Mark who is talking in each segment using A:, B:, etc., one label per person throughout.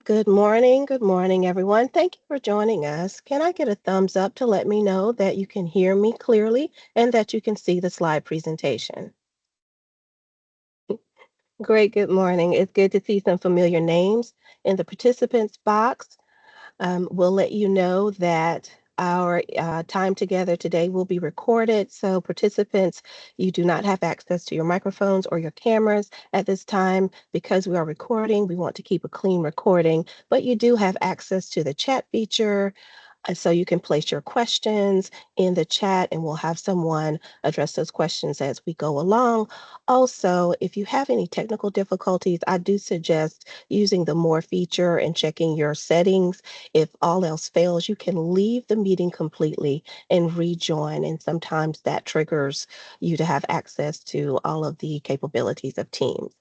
A: Good morning, everyone. Thank you for joining us. Can I get a thumbs up to let me know that you can hear me clearly and that you can see the slide presentation? Great, good morning. It's good to see some familiar names in the participants box. We'll let you know that our time together today will be recorded. So, participants, you do not have access to your microphones or your cameras at this time because we are recording. We want to keep a clean recording, but you do have access to the chat feature, so you can place your questions in the chat and we'll have someone address those questions as we go along. Also, if you have any technical difficulties, I do suggest using the More feature and checking your settings. If all else fails, you can leave the meeting completely and rejoin. And sometimes that triggers you to have access to all of the capabilities of Teams.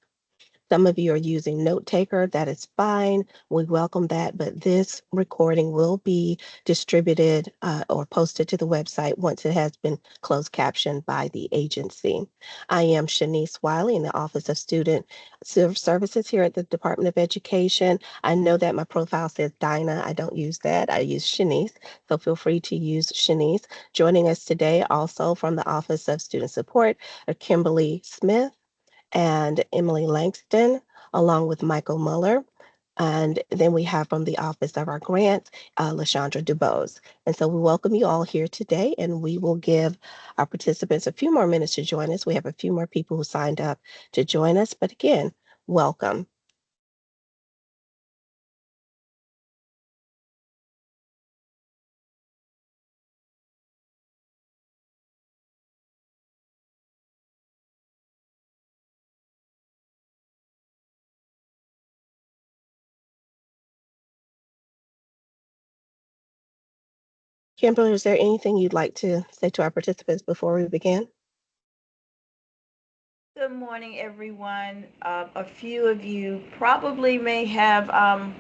A: Some of you are using Note Taker. That is fine. We welcome that. But this recording will be distributed or posted to the website once it has been closed captioned by the agency. I am Shanice Wiley in the Office of Student Services here at the Department of Education. I know that my profile says Dinah. I don't use that. I use Shanice. So feel free to use Shanice. Joining us today also from the Office of Student Support are Kimberly Smith and Emily Langston, along with Michael Muller. And then we have from the Office of our Grants, Lashandra Dubose. And so we welcome you all here today, and we will give our participants a few more minutes to join us. We have a few more people who signed up to join us, but again, welcome. Kimberly, is there anything you'd like to say to our participants before we begin?
B: Good morning, everyone. A few of you probably may have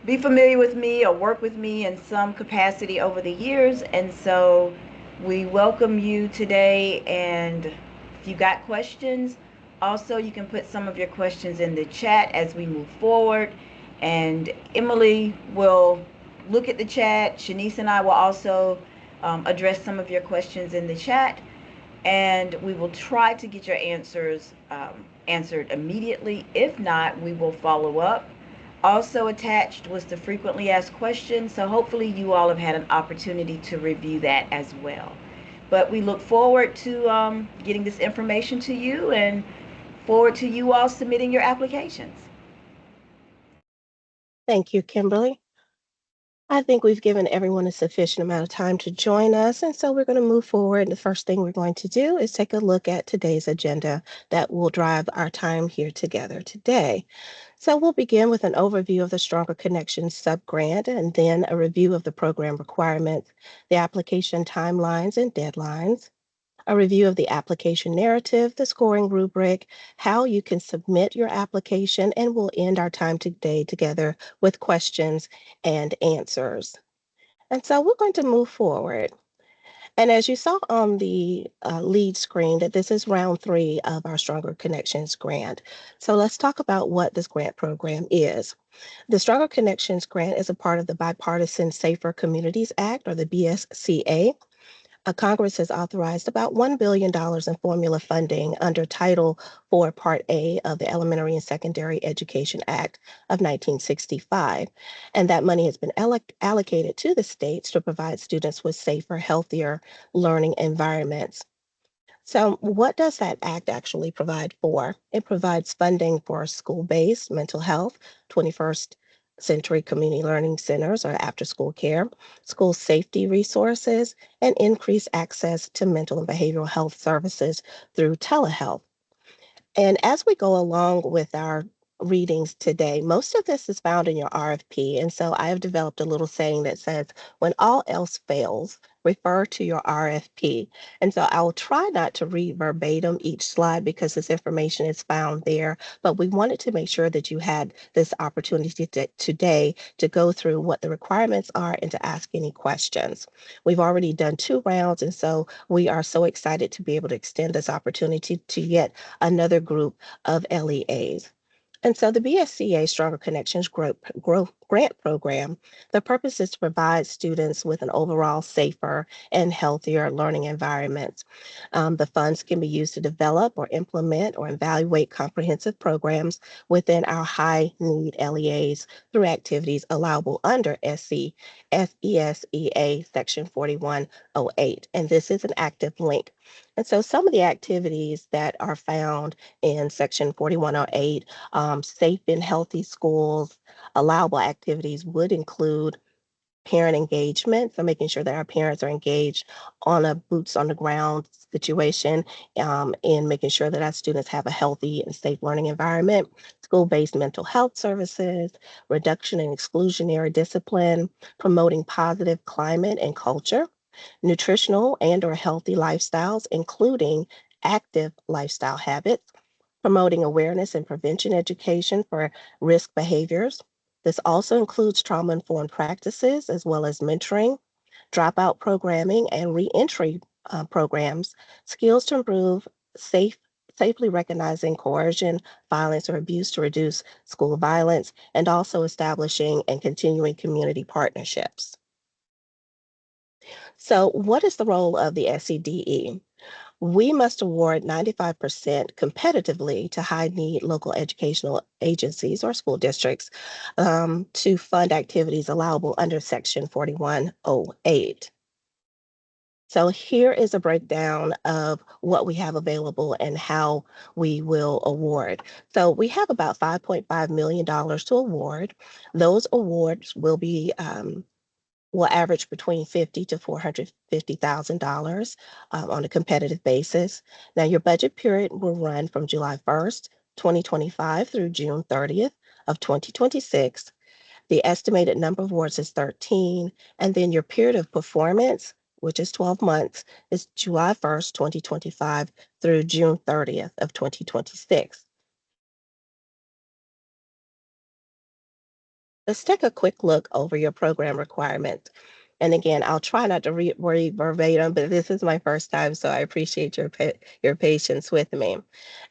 B: be familiar with me or work with me in some capacity over the years, and so we welcome you today. And if you got questions, also you can put some of your questions in the chat as we move forward, and Emily will look at the chat. Shanice and I will also address some of your questions in the chat, and we will try to get your answers answered immediately. If not, we will follow up. Also attached was the frequently asked questions, so hopefully you all have had an opportunity to review that as well. But we look forward to getting this information to you and forward to you all submitting your applications.
A: Thank you, Kimberly. I think we've given everyone a sufficient amount of time to join us, and so we're going to move forward. The first thing we're going to do is take a look at today's agenda that will drive our time here together today. So we'll begin with an overview of the Stronger Connections sub-grant and then a review of the program requirements, the application timelines and deadlines, a review of the application narrative, the scoring rubric, how you can submit your application, and we'll end our time today together with questions and answers. And so we're going to move forward. And as you saw on the lead screen, that this is round three of our Stronger Connections grant. So let's talk about what this grant program is. The Stronger Connections grant is a part of the Bipartisan Safer Communities Act, or the BSCA. Congress has authorized about $1 billion in formula funding under Title IV, Part A of the Elementary and Secondary Education Act of 1965. And that money has been allocated to the states to provide students with safer, healthier learning environments. So, what does that act actually provide for? It provides funding for school based mental health, 21st century community learning centers or after school care, school safety resources, and increased access to mental and behavioral health services through telehealth. And as we go along with our readings today, most of this is found in your RFP. And so I have developed a little saying that says, when all else fails, refer to your RFP. And so I will try not to read verbatim each slide because this information is found there. But we wanted to make sure that you had this opportunity today to go through what the requirements are and to ask any questions. We've already done two rounds, and so we are so excited to be able to extend this opportunity to yet another group of LEAs. And so the BSCA Stronger Connections Grant Program, the purpose is to provide students with an overall safer and healthier learning environment. The funds can be used to develop or implement or evaluate comprehensive programs within our high need LEAs through activities allowable under FESEA Section 4108. And this is an active link. And so some of the activities that are found in Section 4108, safe and healthy schools, allowable activities would include parent engagement, so making sure that our parents are engaged on a boots on the ground situation, and making sure that our students have a healthy and safe learning environment, school-based mental health services, reduction in exclusionary discipline, promoting positive climate and culture, nutritional and or healthy lifestyles, including active lifestyle habits, promoting awareness and prevention education for risk behaviors. This also includes trauma informed practices as well as mentoring, dropout programming, and reentry programs, skills to improve safely recognizing coercion, violence, or abuse to reduce school violence, and also establishing and continuing community partnerships. So, what is the role of the SCDE? We must award 95% competitively to high need local educational agencies or school districts to fund activities allowable under Section 4108. So here is a breakdown of what we have available and how we will award. So we have about $5.5 million to award. Those awards will average between $50 to $450,000 on a competitive basis. Now, your budget period will run from July 1st, 2025 through June 30th of 2026. The estimated number of awards is 13, and then your period of performance, which is 12 months, is July 1st, 2025 through June 30th of 2026. Let's take a quick look over your program requirements. And again, I'll try not to read verbatim, but this is my first time, so I appreciate your patience with me.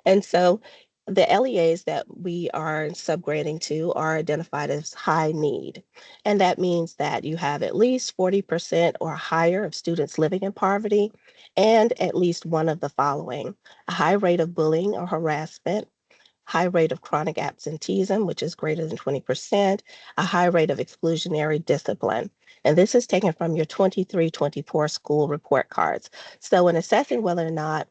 A: And so the LEAs that we are subgrading to are identified as high need. And that means that you have at least 40% or higher of students living in poverty and at least one of the following: a high rate of bullying or harassment, high rate of chronic absenteeism, which is greater than 20%, a high rate of exclusionary discipline. And this is taken from your 23-24 school report cards. So in assessing whether or not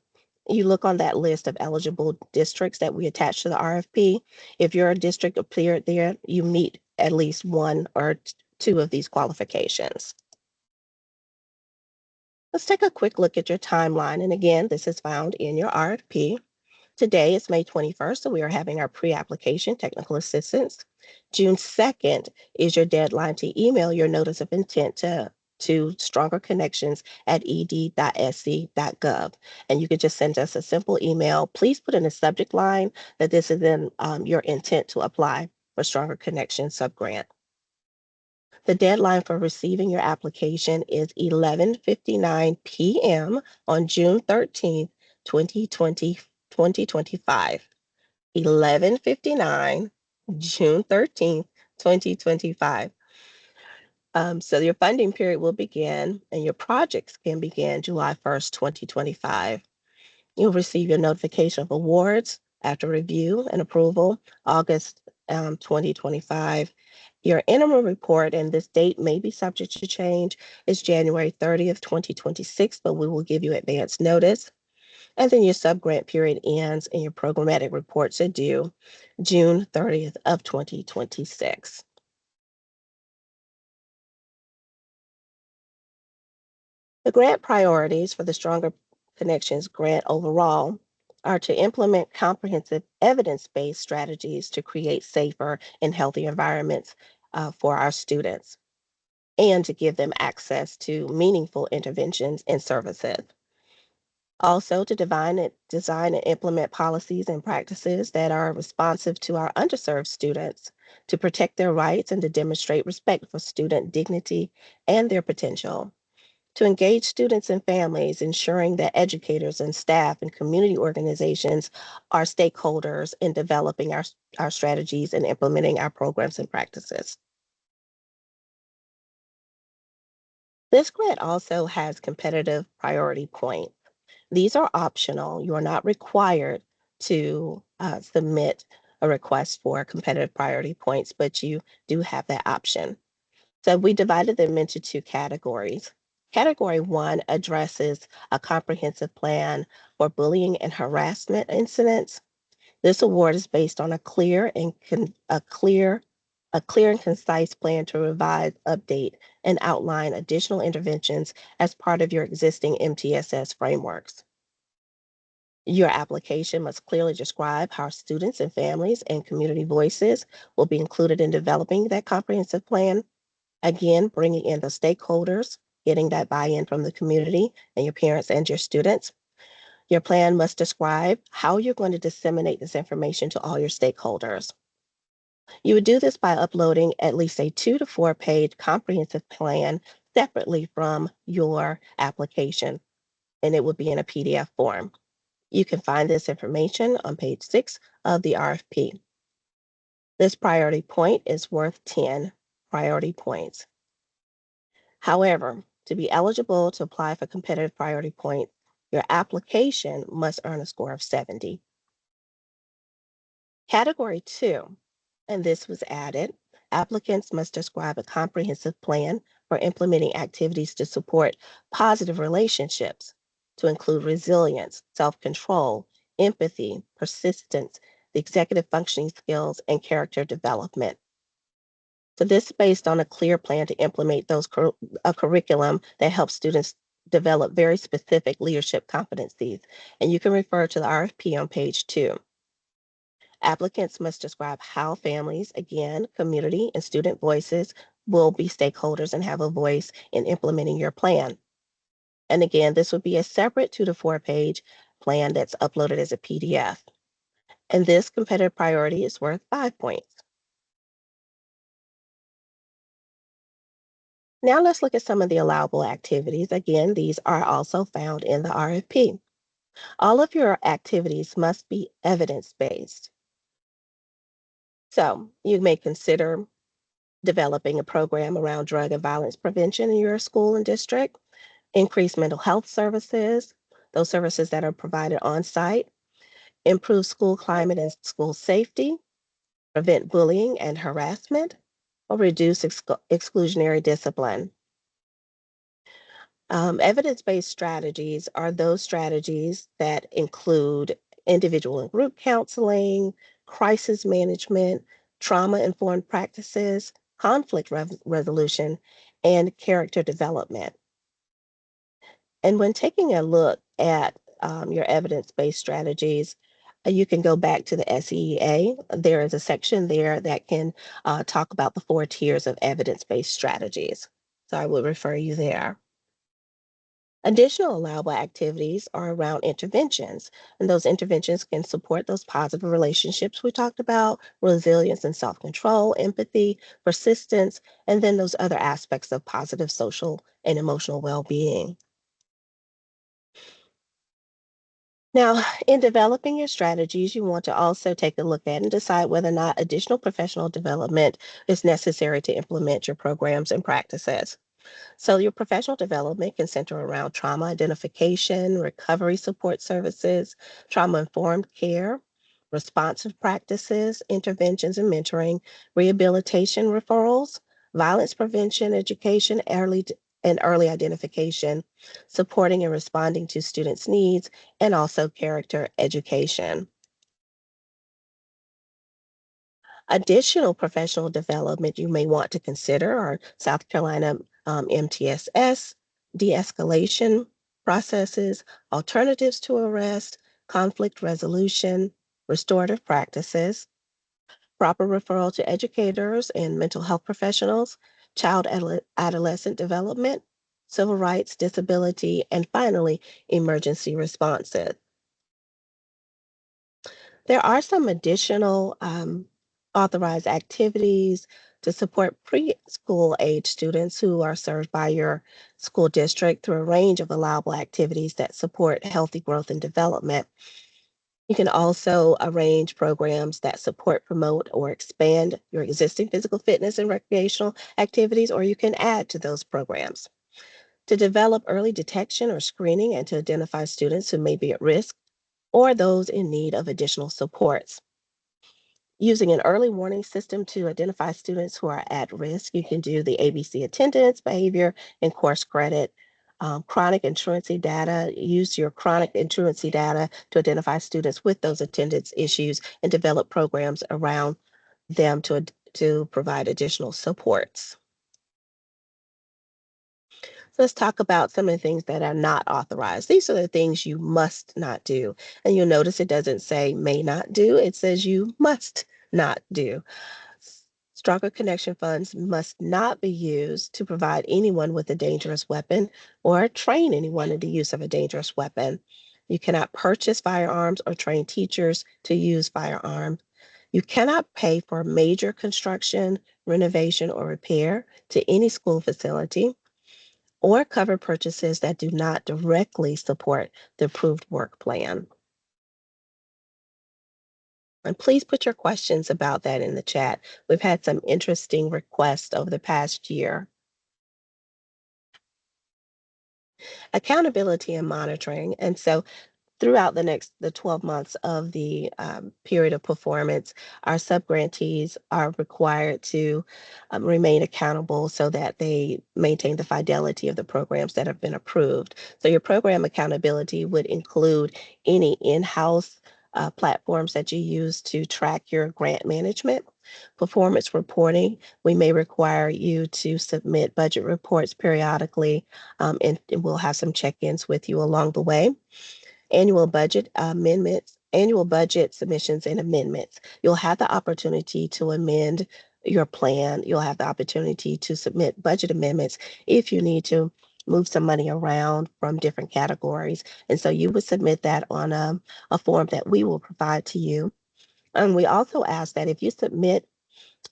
A: you look on that list of eligible districts that we attach to the RFP, if your district appeared there, you meet at least one or two of these qualifications. Let's take a quick look at your timeline. And again, this is found in your RFP. Today is May 21st, so we are having our pre-application technical assistance. June 2nd is your deadline to email your notice of intent to strongerconnections@ed.sc.gov. And you can just send us a simple email. Please put in the subject line that this is in your intent to apply for Stronger Connections subgrant. The deadline for receiving your application is 11:59 p.m. on June 13th, 2025. 11:59, June 13th, 2025. So your funding period will begin and your projects can begin July 1st, 2025. You'll receive your notification of awards after review and approval, August 2025. Your interim report, and this date may be subject to change, is January 30th, 2026, but we will give you advance notice. And then your subgrant period ends and your programmatic reports are due June 30th of 2026. The grant priorities for the Stronger Connections grant overall are to implement comprehensive evidence-based strategies to create safer and healthy environments for our students and to give them access to meaningful interventions and services. Also, to design and implement policies and practices that are responsive to our underserved students, to protect their rights and to demonstrate respect for student dignity and their potential, To engage students and families, ensuring that educators and staff and community organizations are stakeholders in developing our strategies and implementing our programs and practices. This grant also has competitive priority points. These are optional. You are not required to submit a request for competitive priority points, but you do have that option. So we divided them into two categories. Category one addresses a comprehensive plan for bullying and harassment incidents. This award is based on a clear and concise plan to revise, update, and outline additional interventions as part of your existing MTSS frameworks. Your application must clearly describe how students and families and community voices will be included in developing that comprehensive plan. Again, bringing in the stakeholders, getting that buy-in from the community and your parents and your students. Your plan must describe how you're going to disseminate this information to all your stakeholders. You would do this by uploading at least a 2 to 4 page comprehensive plan separately from your application, and it would be in a PDF form. You can find this information on page 6 of the RFP. This priority point is worth 10 priority points. However, to be eligible to apply for competitive priority points, your application must earn a score of 70. Category 2, and this was added, applicants must describe a comprehensive plan for implementing activities to support positive relationships, to include resilience, self-control, empathy, persistence, the executive functioning skills, and character development. So this is based on a clear plan to implement a curriculum that helps students develop very specific leadership competencies. And you can refer to the RFP on page 2. Applicants must describe how families, again, community and student voices will be stakeholders and have a voice in implementing your plan. And again, this would be a separate 2 to 4 page plan that's uploaded as a PDF. And this competitive priority is worth 5 points. Now let's look at some of the allowable activities. Again, these are also found in the RFP. All of your activities must be evidence-based. So you may consider developing a program around drug and violence prevention in your school and district, increase mental health services, those services that are provided on site, improve school climate and school safety, prevent bullying and harassment, or reduce exclusionary discipline. Evidence-based strategies are those strategies that include individual and group counseling, crisis management, trauma-informed practices, conflict resolution, and character development. And when taking a look at your evidence-based strategies, you can go back to the SEA. There is a section there that can talk about the 4 tiers of evidence-based strategies. So I would refer you there. Additional allowable activities are around interventions, and those interventions can support those positive relationships we talked about, resilience and self-control, empathy, persistence, and then those other aspects of positive social and emotional well-being. Now, in developing your strategies, you want to also take a look at and decide whether or not additional professional development is necessary to implement your programs and practices. So your professional development can center around trauma identification, recovery support services, trauma-informed care, responsive practices, interventions and mentoring, rehabilitation referrals, violence prevention, education, early identification, supporting and responding to students' needs, and also character education. Additional professional development you may want to consider are South Carolina MTSS, de-escalation processes, alternatives to arrest, conflict resolution, restorative practices, proper referral to educators and mental health professionals, adolescent development, civil rights, disability, and finally, emergency responses. There are some additional Authorize activities to support preschool age students who are served by your school district through a range of allowable activities that support healthy growth and development. You can also arrange programs that support, promote, or expand your existing physical fitness and recreational activities, or you can add to those programs. To develop early detection or screening and to identify students who may be at risk or those in need of additional supports. Using an early warning system to identify students who are at risk, you can do the ABC attendance, behavior, and course credit. Chronic and truancy data, use your chronic and truancy data to identify students with those attendance issues and develop programs around them to provide additional supports. So let's talk about some of the things that are not authorized. These are the things you must not do. And you'll notice it doesn't say may not do, it says you must not do. Stronger connection funds must not be used to provide anyone with a dangerous weapon or train anyone in the use of a dangerous weapon. You cannot purchase firearms or train teachers to use firearms. You cannot pay for major construction, renovation, or repair to any school facility or cover purchases that do not directly support the approved work plan. And please put your questions about that in the chat. We've had some interesting requests over the past year. Accountability and monitoring. And so throughout the 12 months of the period of performance, our subgrantees are required to remain accountable so that they maintain the fidelity of the programs that have been approved. So your program accountability would include any in-house platforms that you use to track your grant management. Performance reporting, we may require you to submit budget reports periodically, and we'll have some check-ins with you along the way. Annual budget amendments, annual budget submissions and amendments. You'll have the opportunity to amend your plan. You'll have the opportunity to submit budget amendments if you need to move some money around from different categories. And so you would submit that on a form that we will provide to you. And we also ask that if you submit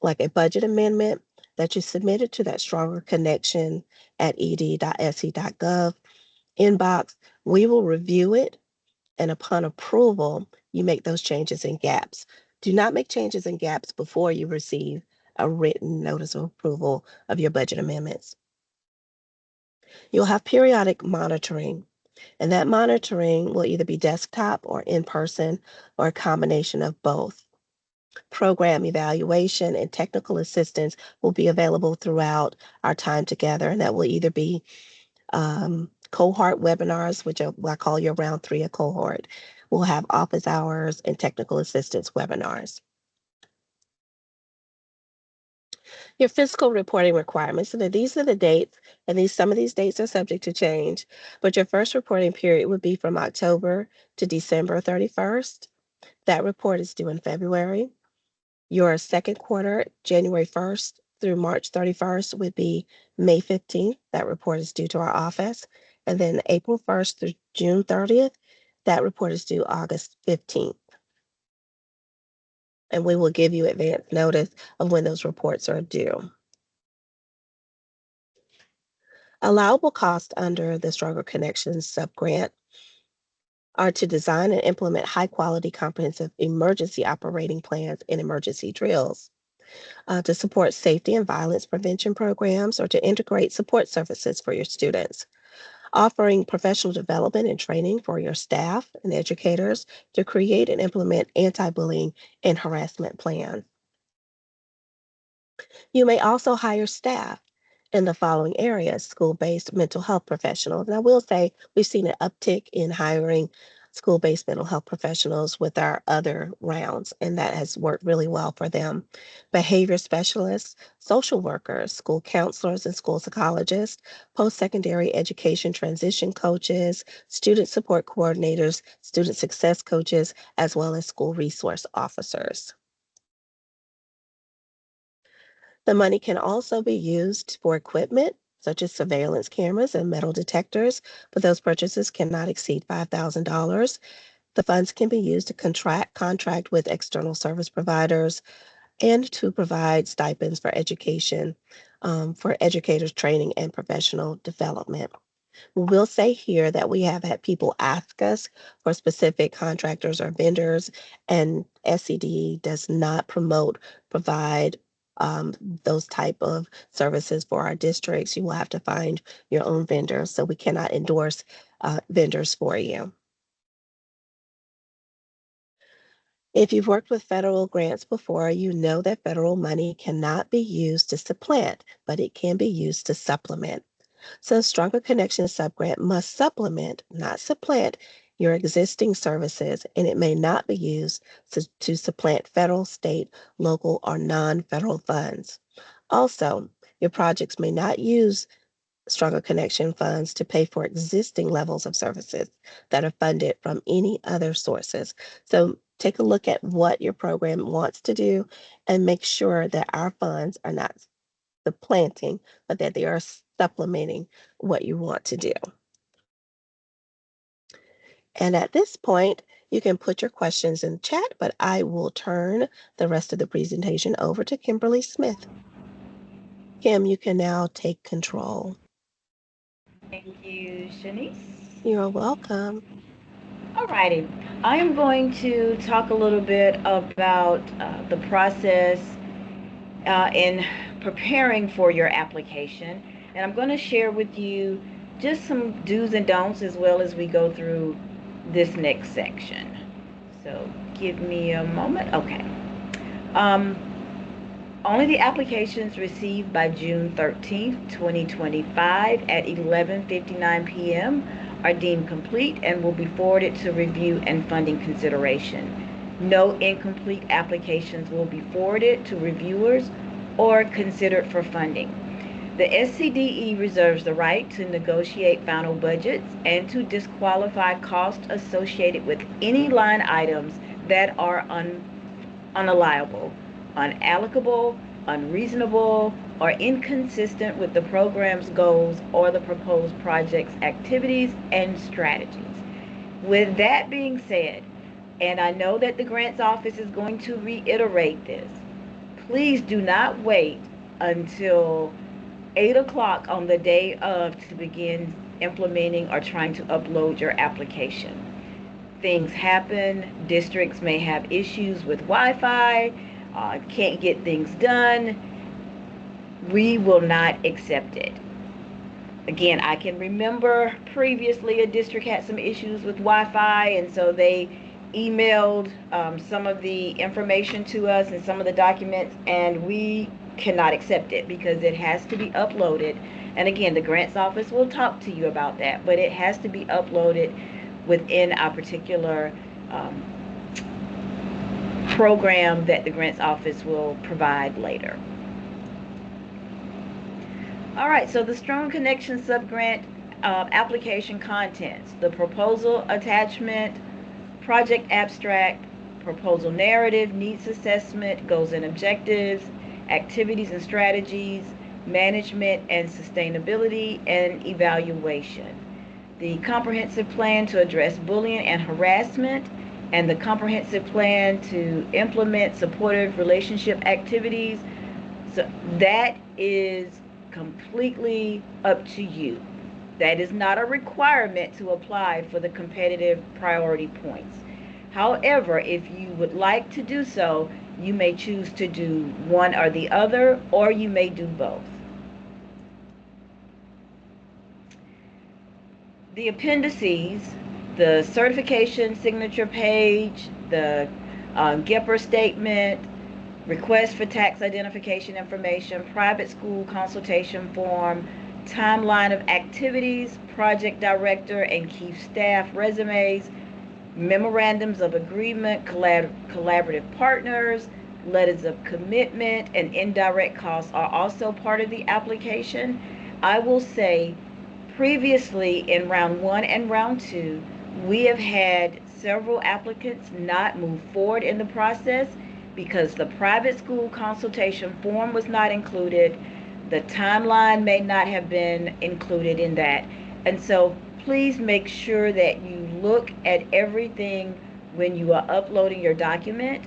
A: like a budget amendment, that you submit it to that stronger connection at ed.sc.gov inbox. We will review it, and upon approval, you make those changes in gaps. Do not make changes in gaps before you receive a written notice of approval of your budget amendments. You'll have periodic monitoring, and that monitoring will either be desktop or in person or a combination of both. Program evaluation and technical assistance will be available throughout our time together, and that will either be cohort webinars, which I call your round three a cohort. We'll have office hours and technical assistance webinars. Your fiscal reporting requirements. So these are the dates, and some of these dates are subject to change. But your first reporting period would be from October to December 31st. That report is due in February. Your second quarter, January 1st through March 31st, would be May 15th. That report is due to our office. And then April 1st through June 30th, that report is due August 15th. And we will give you advance notice of when those reports are due. Allowable costs under the Stronger Connections subgrant are to design and implement high-quality, comprehensive emergency operating plans and emergency drills, to support safety and violence prevention programs, or to integrate support services for your students, offering professional development and training for your staff and educators to create and implement anti-bullying and harassment plans. You may also hire staff in the following areas: school-based mental health professionals. And I will say we've seen an uptick in hiring school-based mental health professionals with our other rounds, and that has worked really well for them. Behavior specialists, social workers, school counselors and school psychologists, post-secondary education transition coaches, student support coordinators, student success coaches, as well as school resource officers. The money can also be used for equipment such as surveillance cameras and metal detectors, but those purchases cannot exceed $5,000. The funds can be used to contract with external service providers, and to provide stipends for education, for educators training and professional development. We'll say here that we have had people ask us for specific contractors or vendors, and SCD does not provide those type of services for our districts. You will have to find your own vendors, so we cannot endorse vendors for you. If you've worked with federal grants before, you know that federal money cannot be used to supplant, but it can be used to supplement. So Stronger Connection subgrant must supplement, not supplant, your existing services, and it may not be used to supplant federal, state, local, or non-federal funds. Also, your projects may not use Stronger Connection funds to pay for existing levels of services that are funded from any other sources. So take a look at what your program wants to do and make sure that our funds are not supplanting, but that they are supplementing what you want to do. And at this point, you can put your questions in the chat, but I will turn the rest of the presentation over to Kimberly Smith. Kim, you can now take control.
B: Thank you, Shanice.
A: You're welcome.
B: All righty. I am going to talk a little bit about the process in preparing for your application. And I'm going to share with you just some do's and don'ts as well as we go through this next section. So give me a moment. Okay. Um, Only the applications received by June 13th, 2025 at 11:59 p.m. are deemed complete and will be forwarded to review and funding consideration. No incomplete applications will be forwarded to reviewers or considered for funding. The SCDE reserves the right to negotiate final budgets and to disqualify costs associated with any line items that are unallowable, unallocable, unreasonable, or inconsistent with the program's goals or the proposed project's activities and strategies. With that being said, and I know that the grants office is going to reiterate this, please do not wait until 8 o'clock on the day of to begin implementing or trying to upload your application. Things happen. Districts may have issues with Wi-Fi, can't get things done. We will not accept it. Again, I can remember previously a district had some issues with Wi-Fi, and so they emailed some of the information to us and some of the documents, and we cannot accept it because it has to be uploaded. And again, the grants office will talk to you about that, but it has to be uploaded within our particular program that the grants office will provide later. All right, so the Strong Connection subgrant application contents: the proposal attachment, project abstract, proposal narrative, needs assessment, goals and objectives, activities and strategies, management and sustainability, and evaluation. The comprehensive plan to address bullying and harassment, and the comprehensive plan to implement supportive relationship activities. So that is completely up to you. That is not a requirement to apply for the competitive priority points. However, if you would like to do so, you may choose to do one or the other, or you may do both. The appendices, the certification signature page, the GEPR statement, request for tax identification information, private school consultation form, timeline of activities, project director and key staff resumes, memorandums of agreement, collaborative partners, letters of commitment, and indirect costs are also part of the application. I will say previously in round 1 and round 2, we have had several applicants not move forward in the process because the private school consultation form was not included. The timeline may not have been included in that. And so please make sure that you look at everything when you are uploading your document.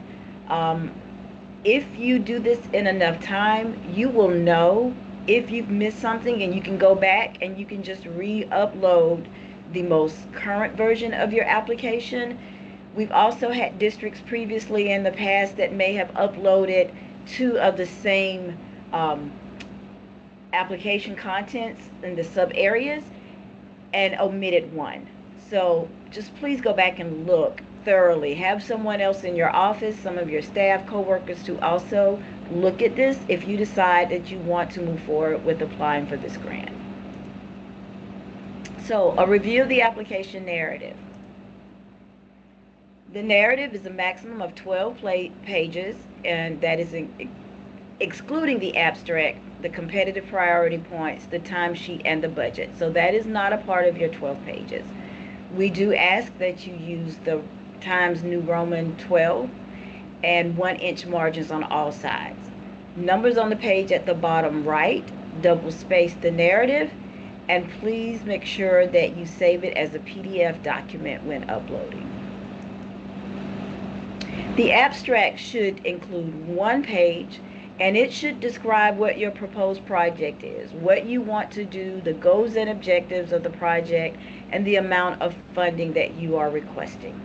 B: If you do this in enough time, you will know if you've missed something, and you can go back and you can just re-upload the most current version of your application. We've also had districts previously in the past that may have uploaded two of the same um, application contents in the sub areas and omitted one. So just please go back and look thoroughly. Have someone else in your office, some of your staff, coworkers, to also look at this if you decide that you want to move forward with applying for this grant. So a review of the application narrative. The narrative is a maximum of 12 pages, and that is excluding the abstract, the competitive priority points, the timesheet, and the budget. So that is not a part of your 12 pages. We do ask that you use the Times New Roman 12 and 1-inch margins on all sides. Numbers on the page at the bottom right, double space the narrative, and please make sure that you save it as a PDF document when uploading. The abstract should include 1 page, and it should describe what your proposed project is, what you want to do, the goals and objectives of the project, and the amount of funding that you are requesting.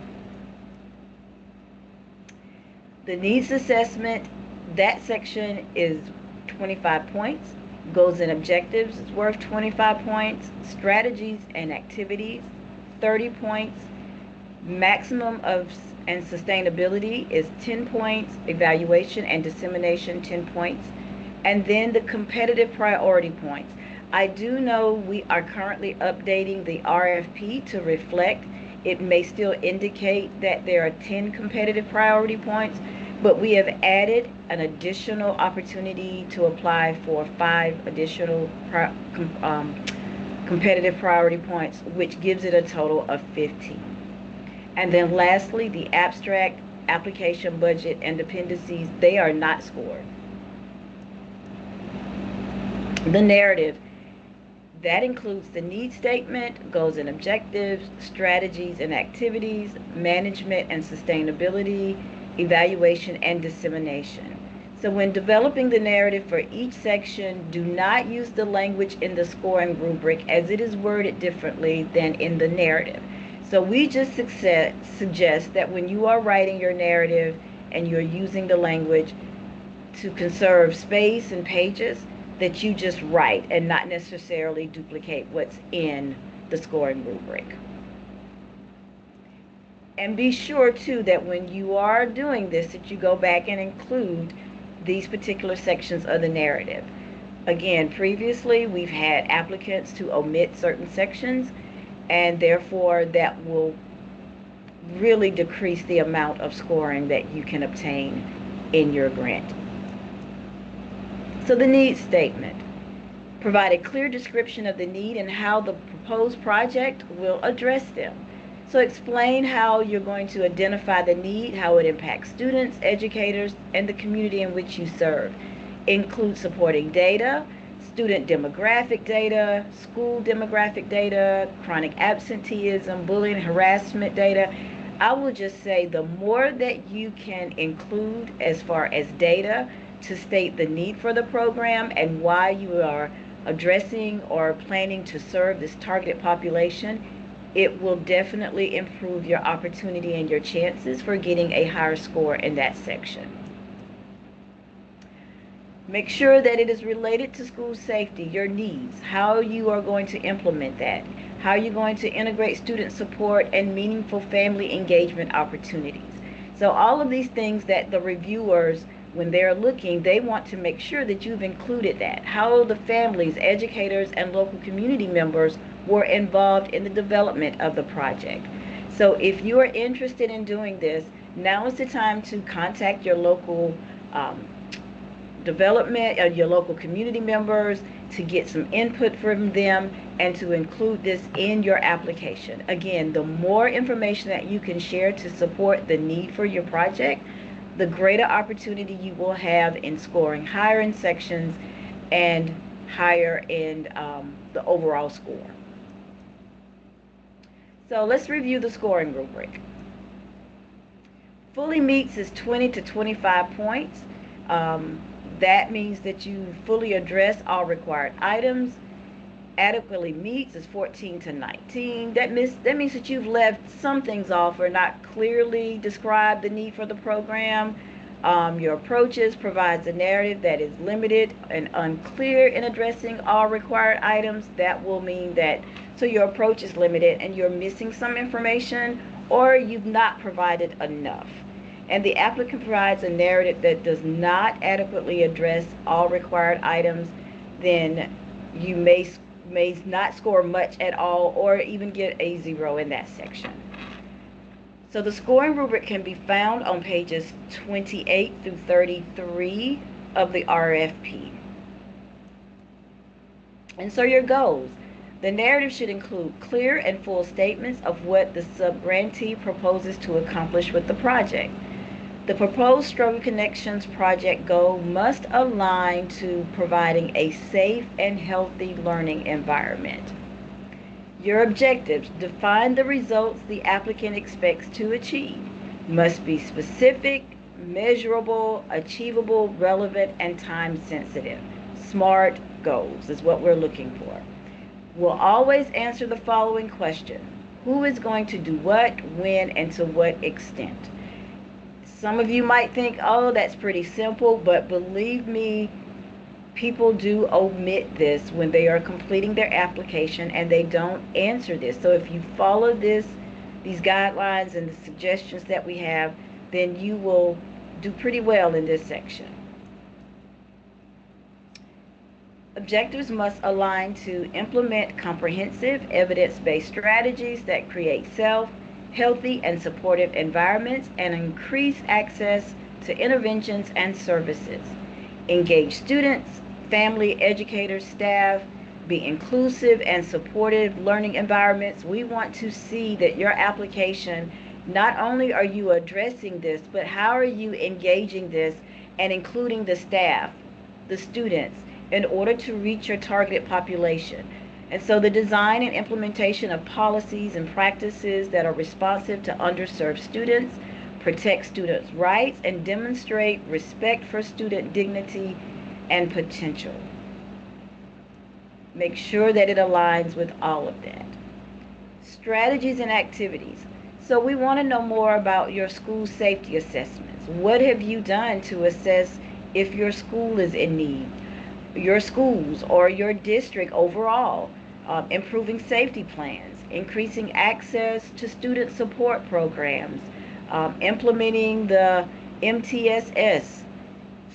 B: The needs assessment, that section is 25 points. Goals and objectives is worth 25 points. Strategies and activities, 30 points. Maximum of and sustainability is 10 points. Evaluation and dissemination, 10 points. And then the competitive priority points. I do know we are currently updating the RFP to reflect. It may still indicate that there are 10 competitive priority points, but we have added an additional opportunity to apply for 5 additional competitive priority points, which gives it a total of 15. And then lastly, the abstract, application, budget, and dependencies, they are not scored. The narrative, that includes the need statement, goals and objectives, strategies and activities, management and sustainability, evaluation and dissemination. So when developing the narrative for each section, do not use the language in the scoring rubric, as it is worded differently than in the narrative. So we just suggest that when you are writing your narrative and you're using the language to conserve space and pages, that you just write and not necessarily duplicate what's in the scoring rubric. And be sure too that when you are doing this, that you go back and include these particular sections of the narrative. Again, previously we've had applicants to omit certain sections, and therefore that will really decrease the amount of scoring that you can obtain in your grant. So the needs statement. Provide a clear description of the need and how the proposed project will address them. So explain how you're going to identify the need, how it impacts students, educators, and the community in which you serve. Include supporting data, student demographic data, school demographic data, chronic absenteeism, bullying, harassment data. I will just say the more that you can include as far as data to state the need for the program and why you are addressing or planning to serve this targeted population, it will definitely improve your opportunity and your chances for getting a higher score in that section. Make sure that it is related to school safety, your needs, how you are going to implement that, how you're going to integrate student support and meaningful family engagement opportunities. So all of these things that the reviewers, when they're looking, they want to make sure that you've included that. How the families, educators, and local community members were involved in the development of the project. So if you are interested in doing this, now is the time to contact your local development or your local community members to get some input from them and to include this in your application. Again, the more information that you can share to support the need for your project, the greater opportunity you will have in scoring higher in sections and higher in the overall score. So let's review the scoring rubric. Fully meets is 20 to 25 points. Um, that means that you fully address all required items. Adequately meets is 14 to 19. That means that you've left some things off or not clearly described the need for the program. Your approaches provides a narrative that is limited and unclear in addressing all required items. That will mean that, so your approach is limited and you're missing some information, or you've not provided enough. And the applicant provides a narrative that does not adequately address all required items, then you may not score much at all or even get a 0 in that section. So the scoring rubric can be found on pages 28 through 33 of the RFP. And so your goals. The narrative should include clear and full statements of what the subgrantee proposes to accomplish with the project. The proposed Struggle Connections project goal must align to providing a safe and healthy learning environment. Your objectives. Define the results the applicant expects to achieve. Must be specific, measurable, achievable, relevant, and time sensitive. SMART goals is what we're looking for. We'll always answer the following question: who is going to do what, when, and to what extent? Some of you might think, oh, that's pretty simple, but believe me, people do omit this when they are completing their application and they don't answer this. So if you follow these guidelines and the suggestions that we have, then you will do pretty well in this section. Objectives must align to implement comprehensive evidence-based strategies that create healthy and supportive environments and increase access to interventions and services. Engage students, family, educators, staff, be inclusive and supportive learning environments. We want to see that your application, not only are you addressing this, but how are you engaging this and including the staff, the students, in order to reach your targeted population. And so the design and implementation of policies and practices that are responsive to underserved students, protect students' rights, and demonstrate respect for student dignity and potential. Make sure that it aligns with all of that. Strategies and activities. So we want to know more about your school safety assessments. What have you done to assess if your school is in need? Your schools or your district overall, improving safety plans, increasing access to student support programs, implementing the MTSS,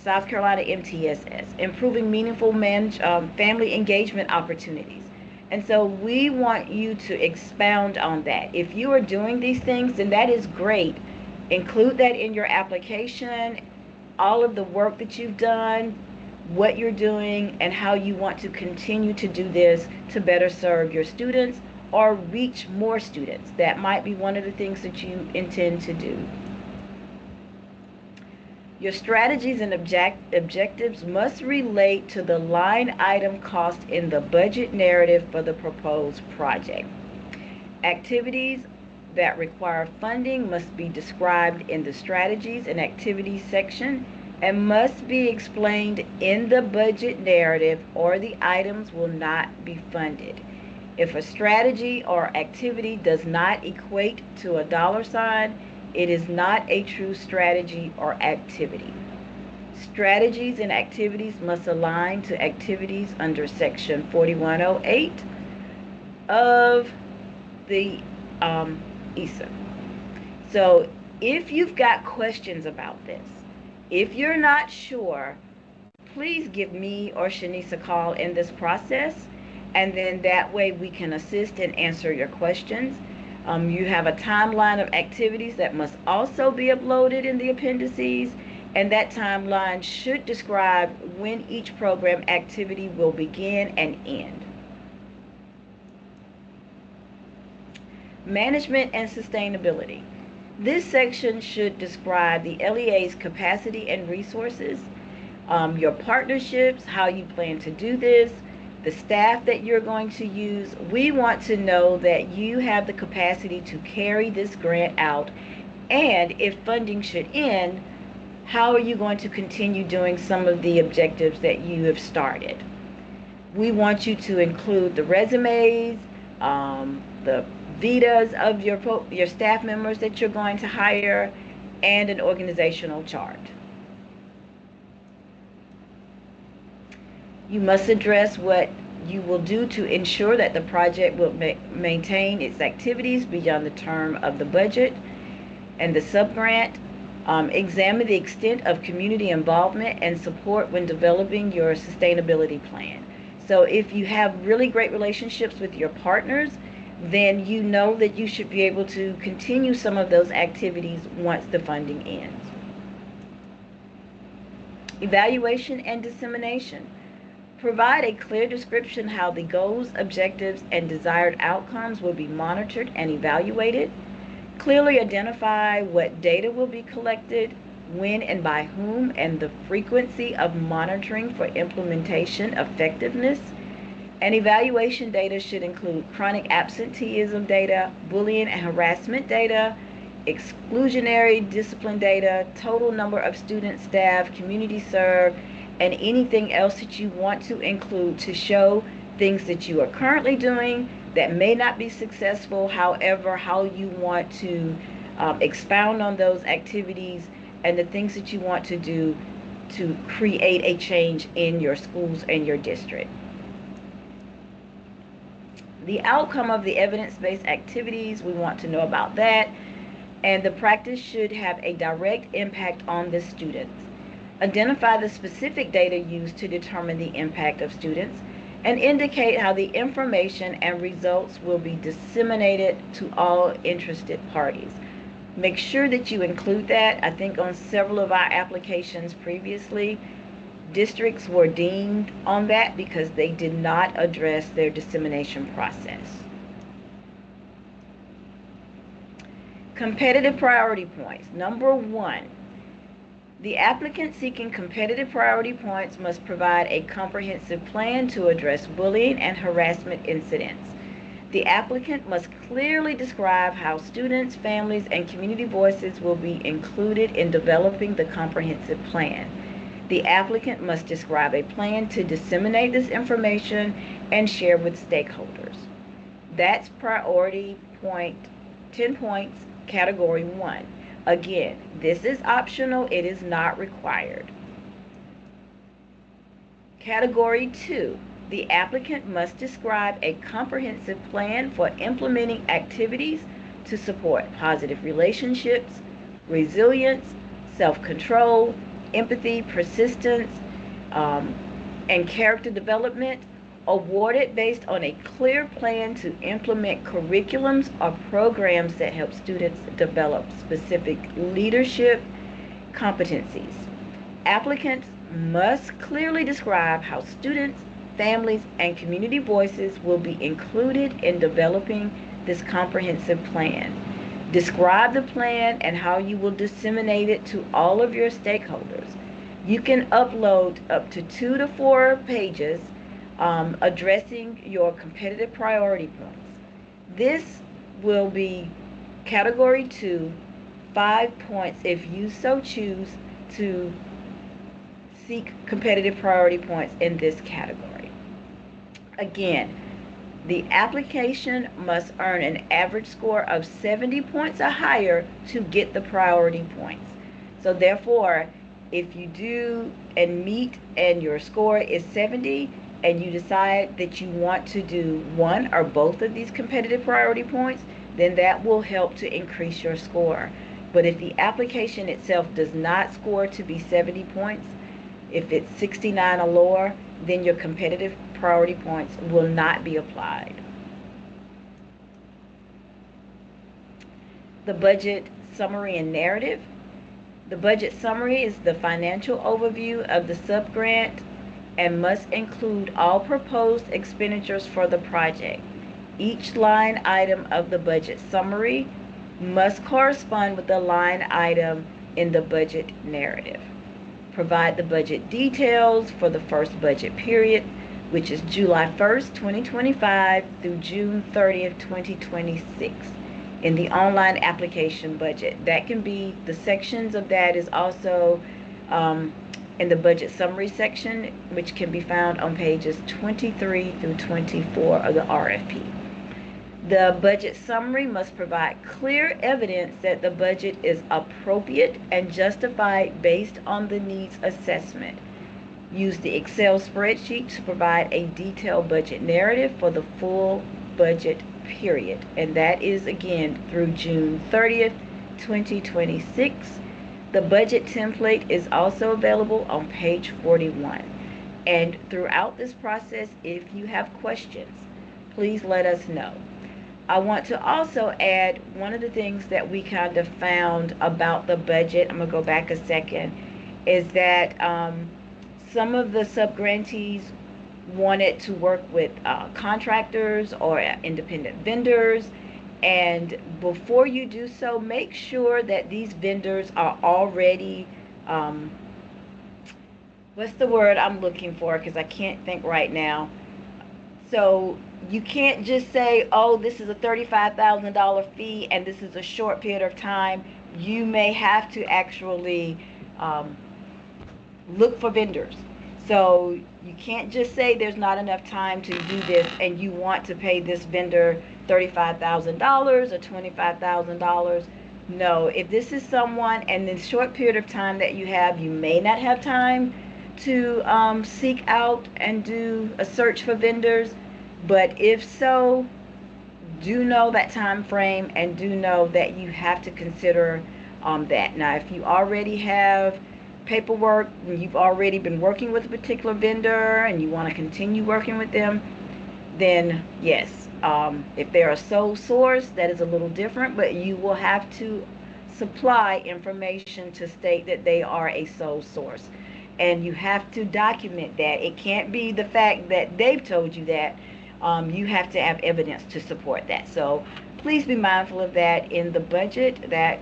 B: South Carolina MTSS, improving meaningful family engagement opportunities. And so we want you to expound on that. If you are doing these things, then that is great. Include that in your application, all of the work that you've done, what you're doing, and how you want to continue to do this to better serve your students or reach more students. That might be one of the things that you intend to do. Your strategies and objectives must relate to the line item cost in the budget narrative for the proposed project. Activities that require funding must be described in the strategies and activities section and must be explained in the budget narrative, or the items will not be funded. If a strategy or activity does not equate to a $sign, it is not a true strategy or activity. Strategies and activities must align to activities under Section 4108 of the ESA. So if you've got questions about this, if you're not sure, please give me or Shanice a call in this process, and then that way we can assist and answer your questions. You have a timeline of activities that must also be uploaded in the appendices, and that timeline should describe when each program activity will begin and end. Management and sustainability. This section should describe the LEA's capacity and resources, your partnerships, how you plan to do this, the staff that you're going to use. We want to know that you have the capacity to carry this grant out, and if funding should end, how are you going to continue doing some of the objectives that you have started? We want you to include the resumes, the vitas of your staff members that you're going to hire, and an organizational chart. You must address what you will do to ensure that the project will maintain its activities beyond the term of the budget and the subgrant. Examine the extent of community involvement and support when developing your sustainability plan. So if you have really great relationships with your partners, then you know that you should be able to continue some of those activities once the funding ends. Evaluation and dissemination. Provide a clear description how the goals, objectives, and desired outcomes will be monitored and evaluated. Clearly identify what data will be collected, when and by whom, and the frequency of monitoring for implementation effectiveness. And evaluation data should include chronic absenteeism data, bullying and harassment data, exclusionary discipline data, total number of students, staff, community served, and anything else that you want to include to show things that you are currently doing that may not be successful, however, how you want to expound on those activities and the things that you want to do to create a change in your schools and your district. The outcome of the evidence-based activities, we want to know about that, and the practice should have a direct impact on the students. Identify the specific data used to determine the impact of students and indicate how the information and results will be disseminated to all interested parties. Make sure that you include that. I think on several of our applications previously, districts were deemed on that because they did not address their dissemination process. Competitive priority points. Number 1, the applicant seeking competitive priority points must provide a comprehensive plan to address bullying and harassment incidents. The applicant must clearly describe how students, families, and community voices will be included in developing the comprehensive plan. The applicant must describe a plan to disseminate this information and share with stakeholders. That's priority point, 10 points, category 1. Again, this is optional, it is not required. Category 2, the applicant must describe a comprehensive plan for implementing activities to support positive relationships, resilience, self-control, empathy, persistence, and character development, awarded based on a clear plan to implement curriculums or programs that help students develop specific leadership competencies. Applicants must clearly describe how students, families, and community voices will be included in developing this comprehensive plan. Describe the plan and how you will disseminate it to all of your stakeholders. You can upload up to 2 to 4 pages addressing your competitive priority points. This will be category 2, 5 points if you so choose to seek competitive priority points in this category. Again, the application must earn an average score of 70 points or higher to get the priority points. So therefore, if you do and meet and your score is 70, and you decide that you want to do one or both of these competitive priority points, then that will help to increase your score. But if the application itself does not score to be 70 points, if it's 69 or lower, then your competitive priority points will not be applied. The budget summary and narrative. The budget summary is the financial overview of the subgrant and must include all proposed expenditures for the project. Each line item of the budget summary must correspond with the line item in the budget narrative. Provide the budget details for the first budget period, which is July 1st, 2025 through June 30th, 2026 in the online application budget. That can be, the sections of that is also um, in the budget summary section, which can be found on pages 23 through 24 of the RFP. The budget summary must provide clear evidence that the budget is appropriate and justified based on the needs assessment. Use the Excel spreadsheet to provide a detailed budget narrative for the full budget period. And that is again through June 30th, 2026. The budget template is also available on page 41. And throughout this process, if you have questions, please let us know. I want to also add one of the things that we kind of found about the budget, I'm going to go back a second, is that some of the subgrantees wanted to work with contractors or independent vendors. And before you do so, make sure that these vendors are already, what's the word I'm looking for? Because I can't think right now. So you can't just say, oh, this is a $35,000 fee and this is a short period of time. You may have to actually look for vendors. So you can't just say there's not enough time to do this and you want to pay this vendor $35,000 or $25,000. No, if this is someone and in the short period of time that you have, you may not have time to seek out and do a search for vendors. But if so, do know that time frame and do know that you have to consider that. Now, if you already have paperwork, you've already been working with a particular vendor and you want to continue working with them, then yes. If they're a sole source, that is a little different, but you will have to supply information to state that they are a sole source. And you have to document that. It can't be the fact that they've told you that. You have to have evidence to support that. So please be mindful of that in the budget. That